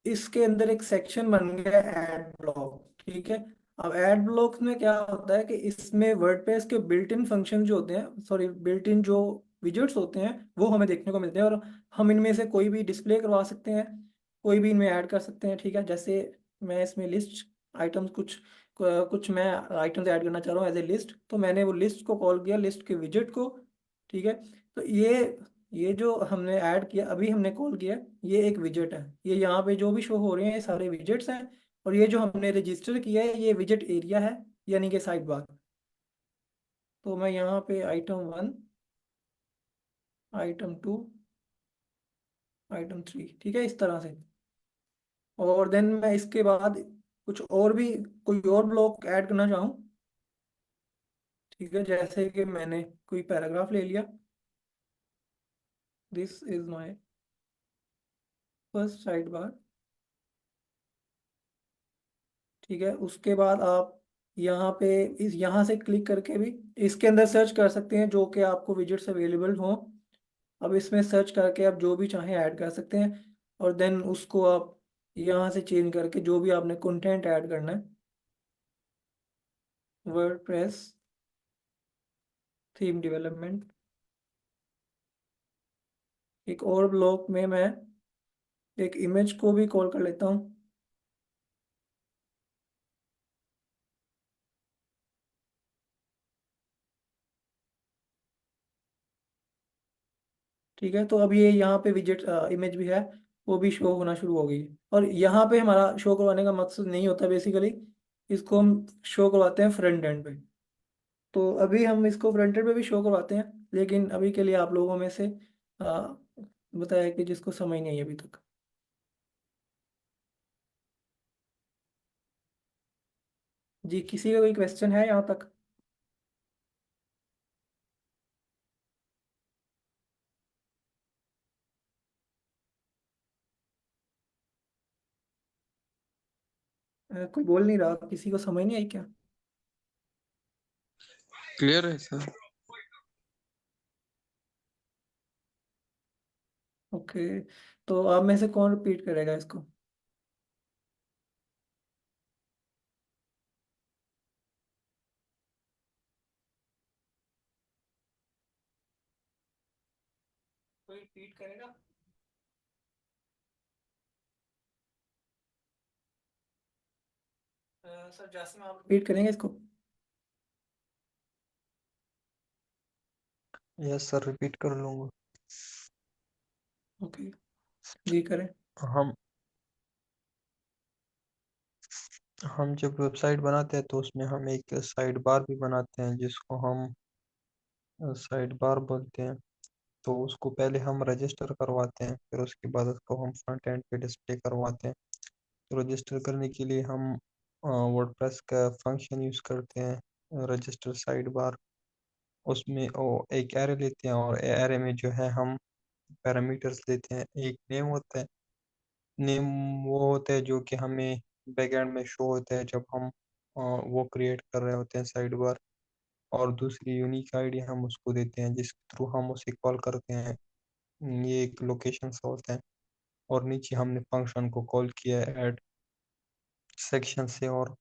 इसके अंदर एक सेक्शन बन गया ऐड ब्लॉक, ठीक है। अब ऐड ब्लॉक में क्या होता है कि इसमें वर्डप्रेस के बिल्ट इन फंक्शन जो होते हैं, सॉरी बिल्ट इन जो विजेट्स होते हैं वो हमें देखने को मिलते हैं, और हम इनमें से कोई भी डिस्प्ले करवा सकते हैं, कोई भी इनमें ऐड कर सकते हैं, ठीक है। जैसे मैं इसमें लिस्ट आइटम्स कुछ मैं आइटम्स ऐड करना चाह रहा हूँ एज ए लिस्ट, तो मैंने वो लिस्ट को कॉल किया, लिस्ट के विजेट को, ठीक है। तो ये जो हमने ऐड किया, अभी हमने कॉल किया, ये एक विजेट है, ये यहाँ पे जो भी शो हो रहे हैं ये सारे विजेट्स हैं। और ये जो हमने रजिस्टर किया है ये विजेट एरिया है, यानी कि साइड बार। तो मैं यहाँ पे item one, item two, item three, ठीक है, इस तरह से। और देन मैं इसके बाद कुछ और भी कोई और ब्लॉक ऐड करना चाहूँ, ठीक है। जैसे कि मैंने कोई पैराग्राफ ले लिया, this is my first side bar, ठीक है। उसके बाद आप यहाँ पे इस यहाँ से क्लिक करके भी इसके अंदर सर्च कर सकते हैं जो कि आपको विजेट्स अवेलेबल हों। अब इसमें सर्च करके आप जो भी चाहें ऐड कर सकते हैं, और देन उसको आप यहाँ से चेंज करके जो भी आपने कंटेंट ऐड करना है, वर्डप्रेस थीम डेवलपमेंट, एक और ब्लॉक में मैं एक इमेज को भी कॉल कर लेता हूँ, ठीक है। तो अब ये यहाँ पे विजेट इमेज भी है, वो भी शो होना शुरू हो गई है। और यहाँ पे हमारा शो करवाने का मकसद नहीं होता बेसिकली, इसको हम शो करवाते हैं फ्रंट एंड पे। तो अभी हम इसको फ्रंट एंड पे भी शो करवाते हैं, लेकिन अभी के लिए आप लोगों में से बताया कि जिसको समझ नहीं आई अभी तक। जी, किसी का कोई क्वेश्चन है यहाँ तक? कोई बोल नहीं रहा, किसी को समझ नहीं आई क्या? क्लियर है सर। ओके, तो आप में से कौन रिपीट करेगा इसको? कोई रिपीट करेगा? सर जासिम, आप रिपीट करेंगे इसको? यस सर, रिपीट कर लूँगा। ओके, जी करें। हम हम जब वेबसाइट बनाते हैं तो उसमें हम एक साइड बार भी बनाते हैं जिसको हम साइड बार बोलते हैं। तो उसको पहले हम रजिस्टर करवाते हैं, फिर उसके बाद उसको हम फ्रंट एंड पे डिस्प्ले करवाते हैं। तो रजिस्टर करने के लिए हम वर्डप्रेस का फंक्शन यूज़ करते हैं, रजिस्टर साइड बार। उसमें वो एक एरे लेते हैं और एरे में जो है हम पैरामीटर्स लेते हैं। एक नेम होता है, नेम वो होता है जो कि हमें बैकएंड में शो होता है जब हम वो क्रिएट कर रहे होते हैं साइड बार। और दूसरी यूनिक आईडी हम उसको देते हैं जिसके थ्रू हम उसे कॉल करते हैं। ये एक लोकेशन सा होता है। और नीचे हमने फंक्शन को कॉल किया है ऐड सेक्शन से और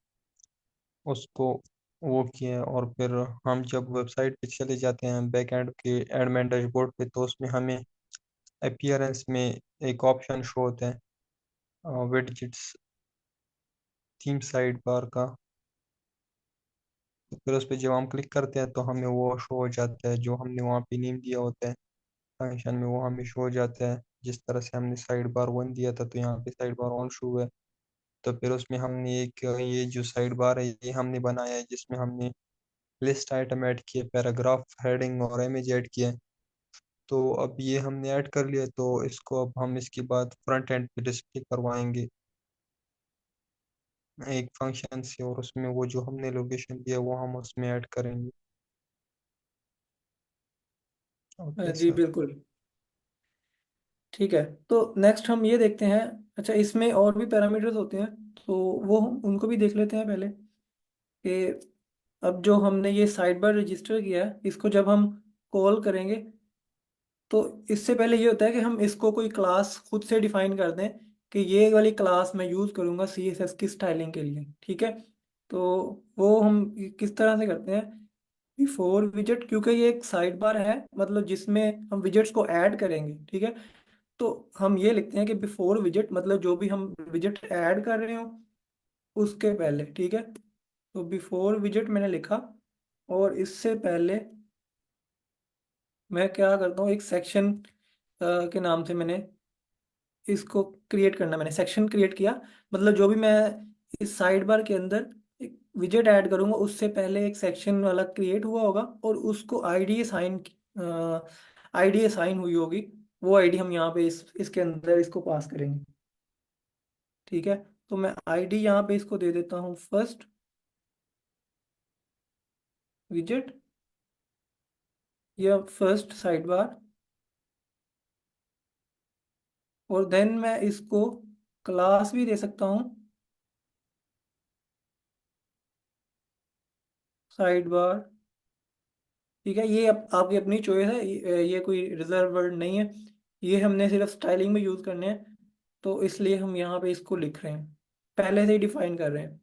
उसको वो किया है। और फिर हम जब वेबसाइट पे चले जाते हैं बैक एंड के एडमिन डैशबोर्ड पे, तो उसमें हमें अपीयरेंस में एक ऑप्शन शो होता है विडजेट्स थीम साइड बार का। तो फिर उस पर जब हम क्लिक करते हैं तो हमें वो शो हो जाता है, जो हमने वहाँ पे नेम दिया होता है फंक्शन में, वो हमें शो हो जाता है। जिस तरह से हमने साइड बार वन दिया था तो यहाँ पे साइड बार वन शो है। तो फिर उसमें हमने एक ये जो साइड बार है ये हमने बनाया है, जिसमें हमने लिस्ट आइटम ऐड किए, पैराग्राफ, हेडिंग और इमेज ऐड किए हैं। तो अब ये हमने ऐड कर लिया, तो इसको अब हम इसके बाद फ्रंट एंड पे डिस्प्ले करवाएंगे एक फंक्शन से, और उसमें वो जो हमने लोकेशन दिया वो हम उसमें ऐड करेंगे। ओके जी सर। बिल्कुल, ठीक है। तो नेक्स्ट हम ये देखते हैं, अच्छा इसमें और भी पैरामीटर्स होते हैं, तो वो हम उनको भी देख लेते हैं पहले कि अब जो हमने ये साइड बार रजिस्टर किया है इसको जब हम कॉल करेंगे, तो इससे पहले ये होता है कि हम इसको कोई क्लास खुद से डिफाइन कर दें कि ये वाली क्लास मैं यूज़ करूँगा CSS की स्टाइलिंग के लिए, ठीक है। तो वो हम किस तरह से करते हैं, बिफोर विजेट, क्योंकि ये एक साइड बार है मतलब जिसमें हम विजेट्स को ऐड करेंगे, ठीक है। तो हम ये लिखते हैं कि बिफोर विजेट मतलब जो भी हम विजेट ऐड कर रहे हो उसके पहले, ठीक है। तो बिफोर विजेट मैंने लिखा, और इससे पहले मैं क्या करता हूँ, एक सेक्शन के नाम से मैंने इसको क्रिएट करना, मैंने सेक्शन क्रिएट किया। मतलब जो भी मैं इस साइड बार के अंदर एक विजेट ऐड करूंगा उससे पहले एक सेक्शन वाला क्रिएट हुआ होगा और उसको आईडी असाइन हुई होगी। वो आईडी हम यहाँ पे इसके अंदर इसको पास करेंगे, ठीक है। तो मैं आईडी यहाँ पे इसको दे देता हूँ फर्स्ट विजेट या फर्स्ट साइड बार, और देन मैं इसको क्लास भी दे सकता हूँ साइड बार, ठीक है। ये आपकी अपनी चॉइस है, ये कोई रिजर्व वर्ड नहीं है, ये हमने सिर्फ स्टाइलिंग में यूज़ करने हैं। तो इसलिए हम यहाँ पे इसको लिख रहे हैं, पहले से ही डिफाइन कर रहे हैं।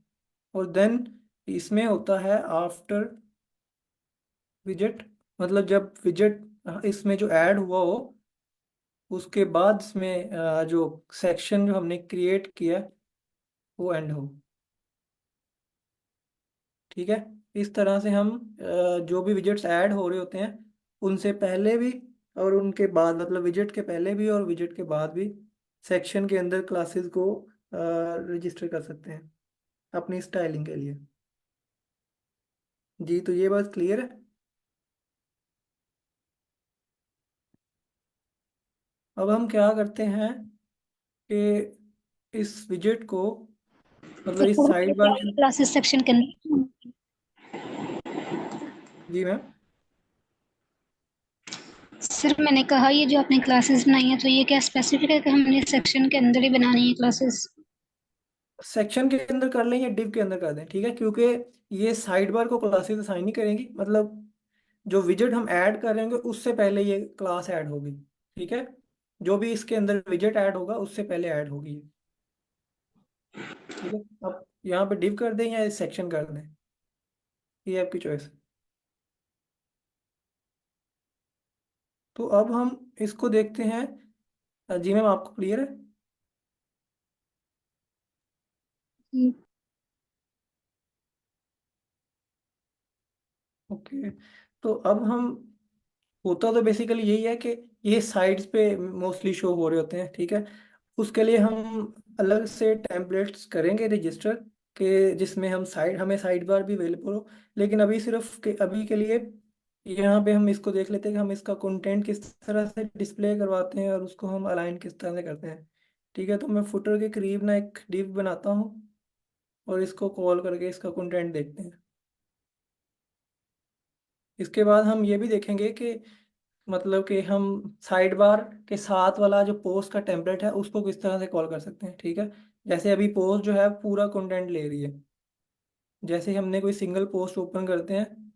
और देन इसमें होता है आफ्टर विजेट, मतलब जब विजेट इसमें जो ऐड हुआ हो उसके बाद इसमें जो सेक्शन जो हमने क्रिएट किया वो एंड हो, ठीक है। इस तरह से हम जो भी विजेट्स ऐड हो रहे होते हैं उनसे पहले भी और उनके बाद, मतलब विजेट के पहले भी और विजेट के बाद भी सेक्शन के अंदर क्लासेस को रजिस्टर कर सकते हैं अपनी स्टाइलिंग के लिए। जी, तो ये बात क्लियर है। अब हम क्या करते हैं कि इस विजेट को, मतलब इस साइड बार के, क्लासेस सेक्शन के अंदर जी मैम, सर मैंने कहा ये जो आपने क्लासेस बनाई है तो ये क्या स्पेसिफिक है कि हमने सेक्शन के अंदर ही बनानी है क्लासेस? सेक्शन के अंदर कर लें या डिव के अंदर कर दें, ठीक है, क्योंकि ये साइड बार को क्लासेस असाइन नहीं करेंगी। मतलब जो विजेट हम ऐड करेंगे उससे पहले ये क्लास ऐड होगी, ठीक है। जो भी इसके अंदर विजेट ऐड होगा उससे पहले ऐड होगी ये, ठीक है। अब यहाँ पे डिव कर दें या सेक्शन कर दें, ये आपकी चॉइस है। तो अब हम इसको देखते हैं। जी मैम, आपको क्लियर है? जी। ओके। तो अब हम, होता तो बेसिकली यही है कि ये साइड्स पे मोस्टली शो हो रहे होते हैं, ठीक है। उसके लिए हम अलग से टेम्पलेट्स करेंगे रजिस्टर के, जिसमें हमें साइड बार भी अवेलेबल हो। लेकिन अभी के लिए यहाँ पे हम इसको देख लेते हैं कि हम इसका कंटेंट किस तरह से डिस्प्ले करवाते हैं और उसको हम अलाइन किस तरह से करते हैं, ठीक है। तो मैं फुटर के करीब ना एक डिव बनाता हूँ और इसको कॉल करके इसका कंटेंट देखते हैं। इसके बाद हम ये भी देखेंगे कि मतलब कि हम साइड बार के साथ वाला जो पोस्ट का टेम्पलेट है उसको किस तरह से कॉल कर सकते हैं, ठीक है। जैसे अभी पोस्ट जो है पूरा कंटेंट ले रही है, जैसे ही हमने कोई सिंगल पोस्ट ओपन करते हैं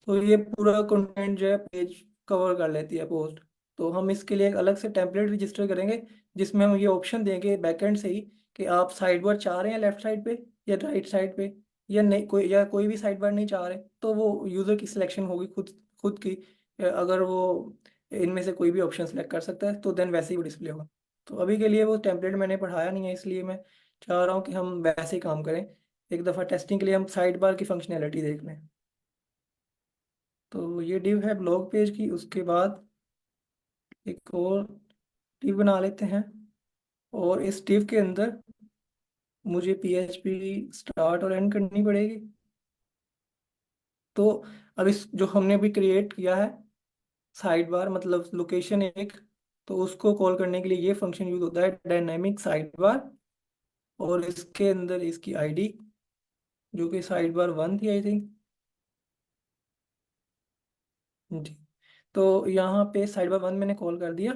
तो ये पूरा कंटेंट जो है पेज कवर कर लेती है पोस्ट। तो हम इसके लिए एक अलग से टेम्पलेट रजिस्टर करेंगे, जिसमें हम ये ऑप्शन देंगे बैकएंड से ही कि आप साइड बार चाह रहे हैं लेफ्ट साइड पे या राइट साइड पे, या नहीं कोई भी साइड बार नहीं चाह रहे, तो वो यूज़र की सिलेक्शन होगी खुद खुद की। अगर वो इनमें से कोई भी ऑप्शन सेलेक्ट कर सकता है तो देन वैसे ही वो डिस्प्ले होगा। तो अभी के लिए वो टेम्पलेट मैंने पढ़ाया नहीं है, इसलिए मैं चाह रहा हूँ कि हम वैसे ही काम करें। एक दफ़ा टेस्टिंग के लिए हम साइड बार की फंक्शनैलिटी देख लें। तो ये डिव है ब्लॉग पेज की। उसके बाद एक और डिव बना लेते हैं, और इस डिव के अंदर मुझे PHP स्टार्ट और एंड करनी पड़ेगी। तो अब इस जो हमने अभी क्रिएट किया है साइड बार, मतलब लोकेशन एक, तो उसको कॉल करने के लिए ये फंक्शन यूज होता है डायनेमिक साइड बार, और इसके अंदर इसकी आईडी जो कि साइड बार 1 थी आई थिंक जी। तो यहाँ पे साइड बार 1 मैंने कॉल कर दिया।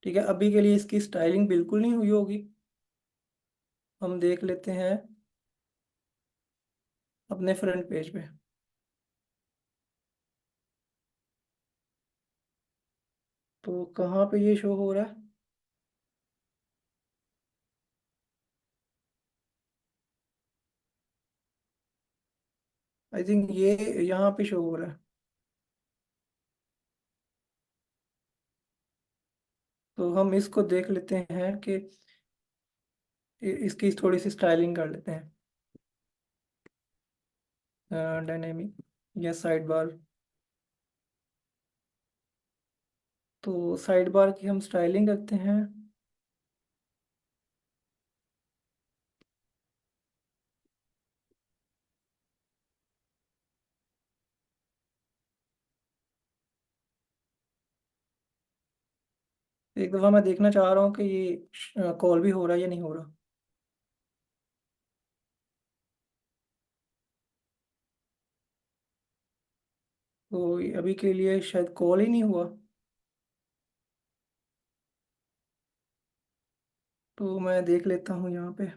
ठीक है, अभी के लिए इसकी स्टाइलिंग बिल्कुल नहीं हुई होगी। हम देख लेते हैं अपने फ्रंट पेज पे। तो कहाँ पे ये शो हो रहा है? आई थिंक ये यहाँ पे शो हो रहा है। तो हम इसको देख लेते हैं कि इसकी थोड़ी सी स्टाइलिंग कर लेते हैं। डायनेमिक या साइड बार, तो साइड बार की हम स्टाइलिंग रखते हैं। एक दफ़ा मैं देखना चाह रहा हूँ कि ये कॉल भी हो रहा है या नहीं हो रहा। तो अभी के लिए शायद कॉल ही नहीं हुआ। तो मैं देख लेता हूँ यहाँ पे।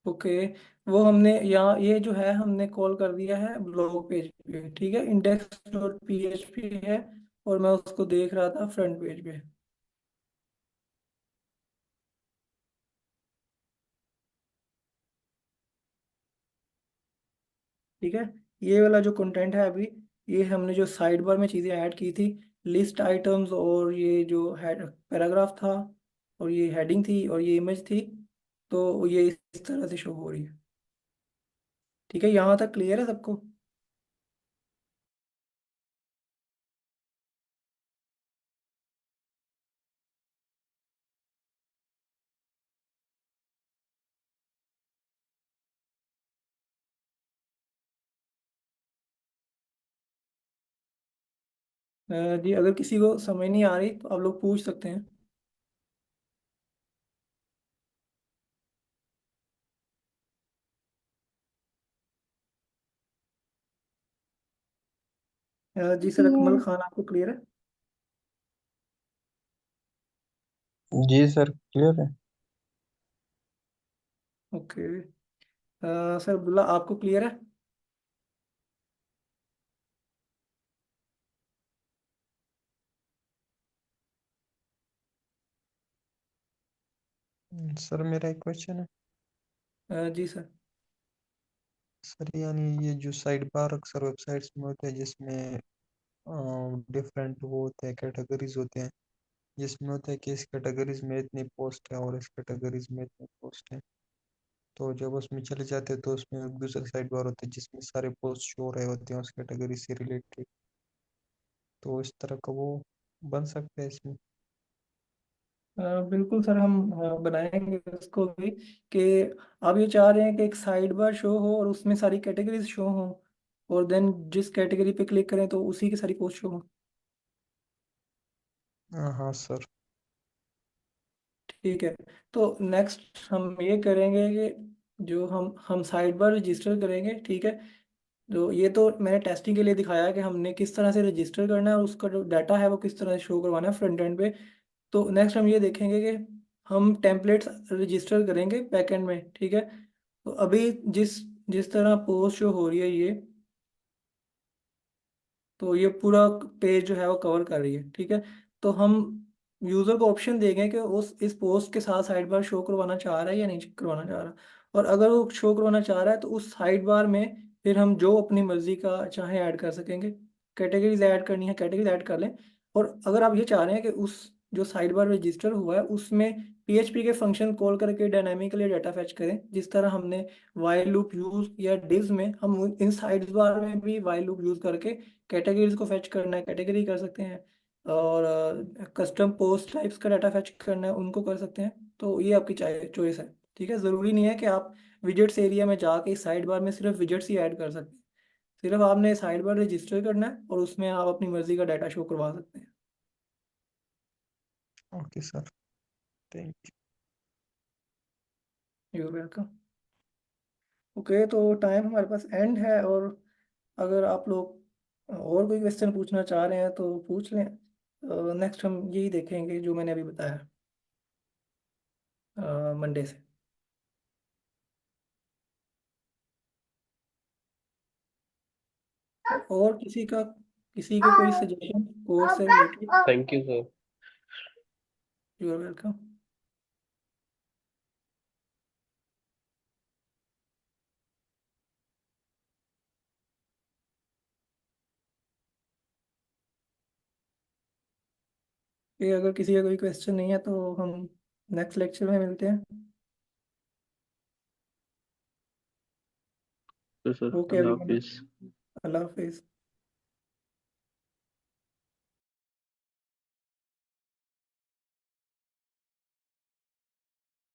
ओके, वो हमने यहाँ ये जो है हमने कॉल कर दिया है ब्लॉग पेज पे, ठीक है, index.php है, और मैं उसको देख रहा था फ्रंट पेज पे। ठीक है, ये वाला जो कंटेंट है अभी, ये हमने जो साइड बार में चीज़ें ऐड की थी, लिस्ट आइटम्स, और ये जो हेड पैराग्राफ था, और ये हेडिंग थी, और ये इमेज थी, तो ये इस तरह से शो हो रही है। ठीक है, यहाँ तक क्लियर है सबको? जी, अगर किसी को समझ नहीं आ रही तो आप लोग पूछ सकते हैं। जी सर, अकमल हम्म, खान आपको क्लियर है? जी सर क्लियर है। ओके। सर अब्दुल्ला आपको क्लियर है? सर मेरा एक क्वेश्चन है। जी सर। सर यानी ये जो साइड बार अक्सर वेबसाइट्स में होते हैं जिसमें डिफरेंट वो होते हैं, कैटेगरीज होते हैं, जिसमें होता है कि इस कैटेगरीज में इतनी पोस्ट है और इस कैटेगरीज में इतनी पोस्ट है, तो जब उसमें चले जाते हैं तो उसमें एक दूसरा साइड बार होता है जिसमें सारे पोस्ट शो रहे होते हैं उस कैटेगरी से रिलेटेड, तो इस तरह का वो बन सकता है इसमें। बिल्कुल सर, हम बनाएंगे उसको भी, कि आप ये चाह रहे हैं कि एक साइड बार शो हो और उसमें सारी कैटेगरीज शो हो, और देन जिस कैटेगरी पे क्लिक करें तो उसी की सारी पोस्ट शो हो। हाँ सर। ठीक है, तो नेक्स्ट हम ये करेंगे कि जो हम साइड बार रजिस्टर करेंगे, ठीक है। तो ये तो मैंने टेस्टिंग के लिए दिखाया है कि हमने किस तरह से रजिस्टर करना है, और उसका जो डाटा है वो किस तरह से शो करवाना है फ्रंट एंड पे। तो नेक्स्ट हम ये देखेंगे कि हम टेम्पलेट्स रजिस्टर करेंगे बैकएंड में, ठीक है। तो अभी जिस जिस तरह पोस्ट जो हो रही है ये, तो ये पूरा पेज जो है वो कवर कर रही है, ठीक है। तो हम यूज़र को ऑप्शन देंगे कि उस इस पोस्ट के साथ साइड बार शो करवाना चाह रहा है या नहीं करवाना चाह रहा। और अगर वो शो करवाना चाह रहा है तो उस साइड बार में फिर हम जो अपनी मर्जी का चाहे ऐड कर सकेंगे। कैटेगरीज ऐड करनी है कैटेगरीज ऐड कर लें। और अगर आप ये चाह रहे हैं कि उस जो साइड बार रजिस्टर हुआ है उसमें PHP के फंक्शन कॉल करके डायनामिकली डाटा फैच करें, जिस तरह हमने वाइल लूप यूज या डिव्स में हम इन साइड बार में भी वाइल लूप यूज करके कैटेगरीज को फेच करना है कैटेगरी कर सकते हैं। और कस्टम पोस्ट टाइप्स का डाटा फेच करना है उनको कर सकते हैं। तो ये आपकी चॉइस है, ठीक है। ज़रूरी नहीं है कि आप विजेट्स एरिया में जाके साइड बार में सिर्फ विजेट्स ही ऐड कर सकते हैं। सिर्फ आपने साइड बार रजिस्टर करना है और उसमें आप अपनी मर्जी का डाटा शो करवा सकते हैं। Okay sir, thank you welcome. Okay, तो टाइम हमारे पास एंड है, और अगर आप लोग और कोई क्वेश्चन पूछना चाह रहे हैं तो पूछ लें। नेक्स्ट हम यही देखेंगे जो मैंने अभी बताया मंडे से। और किसी के कोई सजेशन कोर्स से related? Thank you sir. You are welcome. ये अगर किसी का कोई क्वेश्चन नहीं है तो हम नेक्स्ट लेक्चर में मिलते हैं। सर ओके अल्लाह एवरीवन, हाफिज। अल्लाह हाफिज।